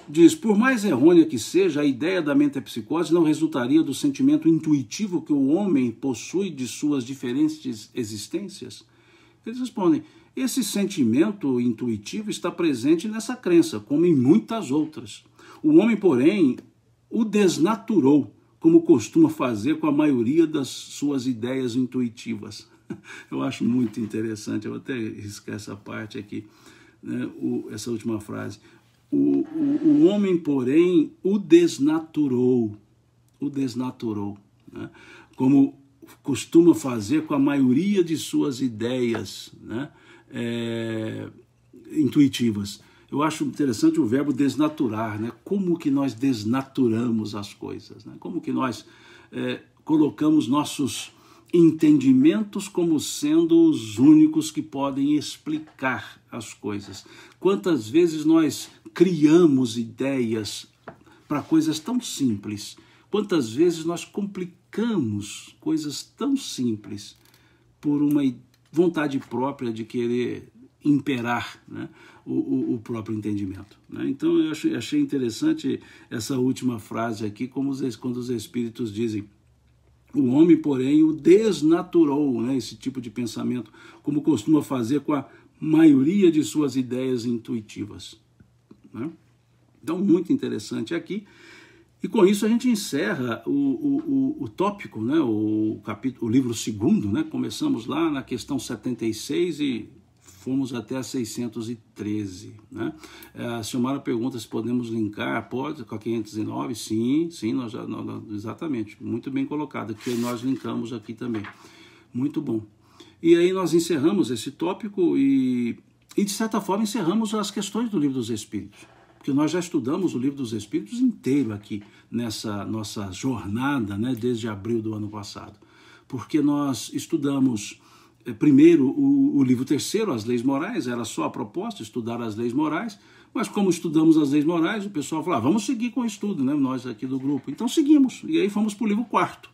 diz, por mais errônea que seja, a ideia da metempsicose não resultaria do sentimento intuitivo que o homem possui de suas diferentes existências? Eles respondem, esse sentimento intuitivo está presente nessa crença, como em muitas outras. O homem, porém, o desnaturou, como costuma fazer com a maioria das suas ideias intuitivas. Eu acho muito interessante, eu vou até riscar essa parte aqui, né, essa última frase. O homem, porém, o desnaturou, né, como costuma fazer com a maioria de suas ideias, né, intuitivas. Eu acho interessante o verbo desnaturar, né? Como que nós desnaturamos as coisas, né? Como que nós colocamos nossos entendimentos como sendo os únicos que podem explicar as coisas. Quantas vezes nós criamos ideias para coisas tão simples? Quantas vezes nós complicamos coisas tão simples por uma vontade própria de querer imperar, né, o próprio entendimento, né? Então eu achei interessante essa última frase aqui, quando os espíritos dizem, o homem, porém, o desnaturou, né, esse tipo de pensamento, como costuma fazer com a maioria de suas ideias intuitivas, né? Então, muito interessante aqui. E com isso a gente encerra o tópico, né, o livro segundo, né? Começamos lá na questão 76 e fomos até a 613, né? A Silmara pergunta se podemos linkar, pode, com a 509, sim, exatamente, muito bem colocado, que nós linkamos aqui também, muito bom. E aí nós encerramos esse tópico e de certa forma encerramos as questões do Livro dos Espíritos, porque nós já estudamos o Livro dos Espíritos inteiro aqui, nessa nossa jornada, né, desde abril do ano passado, porque nós estudamos primeiro o livro terceiro, as leis morais, era só a proposta, estudar as leis morais, mas como estudamos as leis morais, o pessoal falou, vamos seguir com o estudo, né, nós aqui do grupo. Então seguimos, e aí fomos para o livro quarto,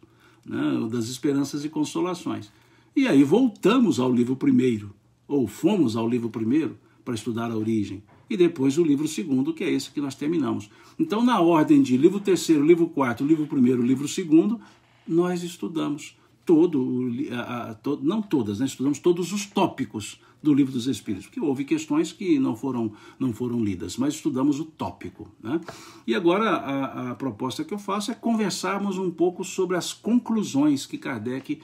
né, das Esperanças e Consolações. E aí voltamos ao livro primeiro, ou fomos ao livro primeiro para estudar a origem, e depois o livro segundo, que é esse que nós terminamos. Então, na ordem de livro terceiro, livro quarto, livro primeiro, livro segundo, nós estudamos não todas, né? Estudamos todos os tópicos do Livro dos Espíritos, porque houve questões que não foram lidas, mas estudamos o tópico, né? E agora a proposta que eu faço é conversarmos um pouco sobre as conclusões que Kardec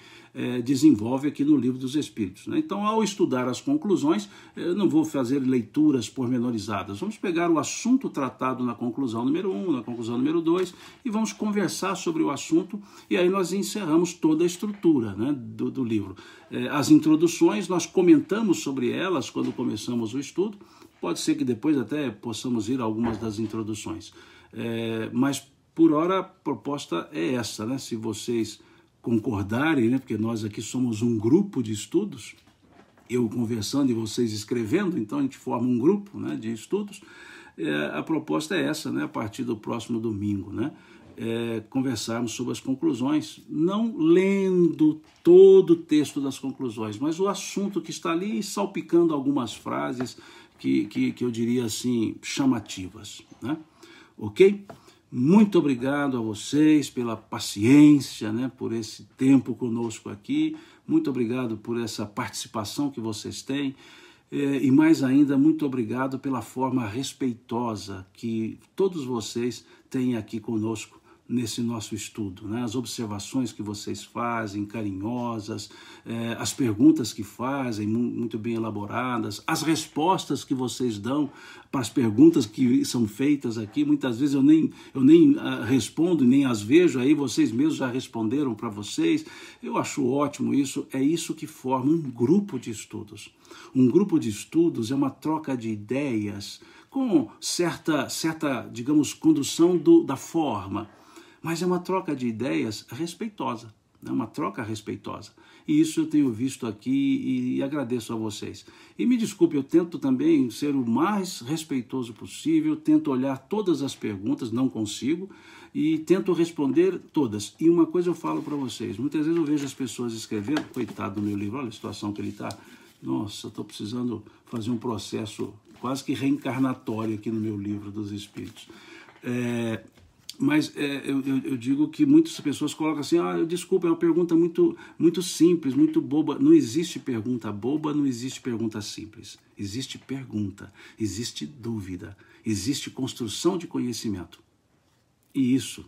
desenvolve aqui no Livro dos Espíritos, né? Então, ao estudar as conclusões, eu não vou fazer leituras pormenorizadas, vamos pegar o assunto tratado na conclusão número 1, na conclusão número 2, e vamos conversar sobre o assunto, e aí nós encerramos toda a estrutura, né, do livro. As introduções, nós comentamos sobre elas quando começamos o estudo, pode ser que depois até possamos ir a algumas das introduções, mas por hora a proposta é essa, né? Se vocês concordarem, né, porque nós aqui somos um grupo de estudos, eu conversando e vocês escrevendo, então a gente forma um grupo, né, de estudos, a proposta é essa, né, a partir do próximo domingo, né? conversarmos sobre as conclusões, não lendo todo o texto das conclusões, mas o assunto que está ali salpicando algumas frases que eu diria assim, chamativas, né? Ok? Muito obrigado a vocês pela paciência, né, por esse tempo conosco aqui. Muito obrigado por essa participação que vocês têm. E mais ainda, muito obrigado pela forma respeitosa que todos vocês têm aqui conosco nesse nosso estudo, né? As observações que vocês fazem, carinhosas, as perguntas que fazem, muito bem elaboradas, as respostas que vocês dão para as perguntas que são feitas aqui. Muitas vezes eu nem respondo, nem as vejo, aí vocês mesmos já responderam para vocês. Eu acho ótimo isso, é isso que forma um grupo de estudos. Um grupo de estudos é uma troca de ideias com certa digamos, condução da forma, mas é uma troca de ideias respeitosa, né? Uma troca respeitosa. E isso eu tenho visto aqui e agradeço a vocês. E me desculpe, eu tento também ser o mais respeitoso possível, tento olhar todas as perguntas, não consigo, e tento responder todas. E uma coisa eu falo para vocês, muitas vezes eu vejo as pessoas escrevendo, coitado do meu livro, olha a situação que ele está, nossa, estou precisando fazer um processo quase que reencarnatório aqui no meu livro dos Espíritos. Mas eu digo que muitas pessoas colocam assim, desculpa, é uma pergunta muito simples, muito boba. Não existe pergunta boba, não existe pergunta simples. Existe pergunta, existe dúvida, existe construção de conhecimento. E isso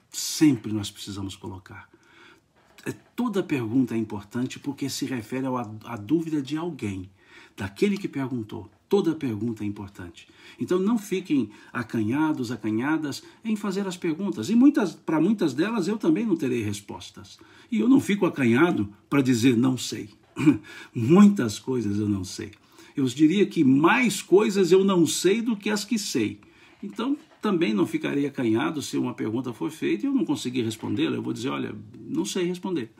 sempre nós precisamos colocar. Toda pergunta é importante porque se refere à dúvida de alguém, daquele que perguntou. Toda pergunta é importante. Então não fiquem acanhados, acanhadas em fazer as perguntas. E para muitas delas eu também não terei respostas. E eu não fico acanhado para dizer não sei. Muitas coisas eu não sei. Eu diria que mais coisas eu não sei do que as que sei. Então também não ficarei acanhado se uma pergunta for feita e eu não conseguir respondê-la. Eu vou dizer, olha, não sei responder.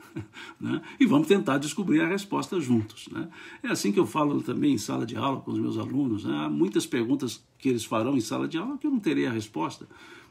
Né? E vamos tentar descobrir a resposta juntos. Né? É assim que eu falo também em sala de aula com os meus alunos. Né? Há muitas perguntas que eles farão em sala de aula que eu não terei a resposta.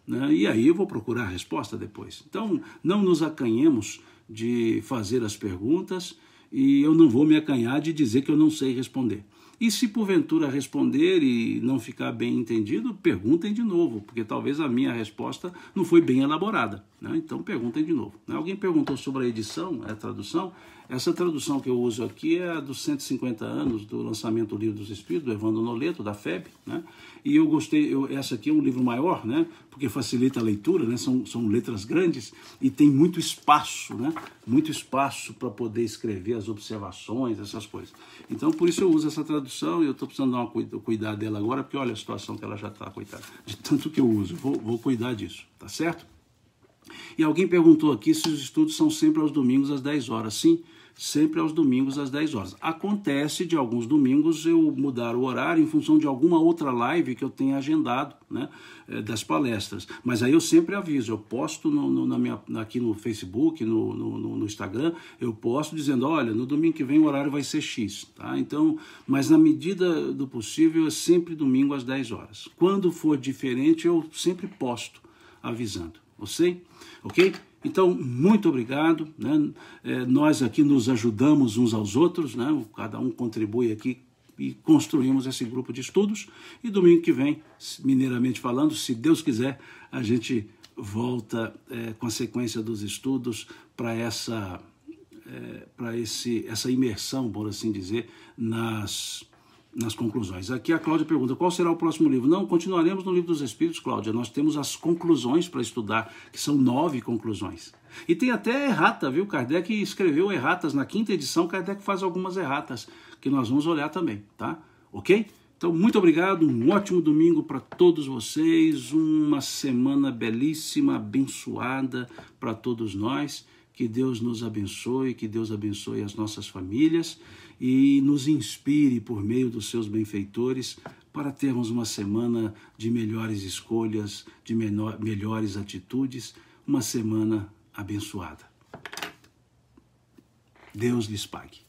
Né? E aí eu vou procurar a resposta depois. Então, não nos acanhemos de fazer as perguntas e eu não vou me acanhar de dizer que eu não sei responder. E se porventura responder e não ficar bem entendido, perguntem de novo, porque talvez a minha resposta não foi bem elaborada. Né? Então perguntem de novo. Alguém perguntou sobre a edição, a tradução. Essa tradução que eu uso aqui é a dos 150 anos do lançamento do Livro dos Espíritos, do Evandro Noleto, da FEB. Né? E eu gostei, essa aqui é um livro maior, né? Porque facilita a leitura, né? São letras grandes e tem muito espaço, né? Muito espaço para poder escrever as observações, essas coisas. Então, por isso eu uso essa tradução e eu estou precisando dar cuidar dela agora, porque olha a situação que ela já está, coitada, de tanto que eu uso. Vou cuidar disso, tá certo? E alguém perguntou aqui se os estudos são sempre aos domingos às 10 horas. Sim, sempre aos domingos às 10 horas. Acontece de alguns domingos eu mudar o horário em função de alguma outra live que eu tenha agendado, né, das palestras. Mas aí eu sempre aviso, eu posto aqui no Facebook, no Instagram, eu posto dizendo, olha, no domingo que vem o horário vai ser X. Tá? Então, mas na medida do possível é sempre domingo às 10 horas. Quando for diferente, eu sempre posto avisando. Ok? Então, muito obrigado. Né? Nós aqui nos ajudamos uns aos outros, né? Cada um contribui aqui e construímos esse grupo de estudos. E domingo que vem, mineiramente falando, se Deus quiser, a gente volta com a sequência dos estudos para essa imersão, por assim dizer, nas conclusões. Aqui a Cláudia pergunta, qual será o próximo livro? Não, continuaremos no Livro dos Espíritos, Cláudia. Nós temos as conclusões para estudar, que são 9 conclusões. E tem até errata, viu? Kardec escreveu erratas. Na 5ª edição, Kardec faz algumas erratas, que nós vamos olhar também, tá? Ok? Então, muito obrigado, um ótimo domingo para todos vocês, uma semana belíssima, abençoada para todos nós. Que Deus nos abençoe, que Deus abençoe as nossas famílias e nos inspire por meio dos seus benfeitores para termos uma semana de melhores escolhas, de melhores atitudes, uma semana abençoada. Deus lhes pague.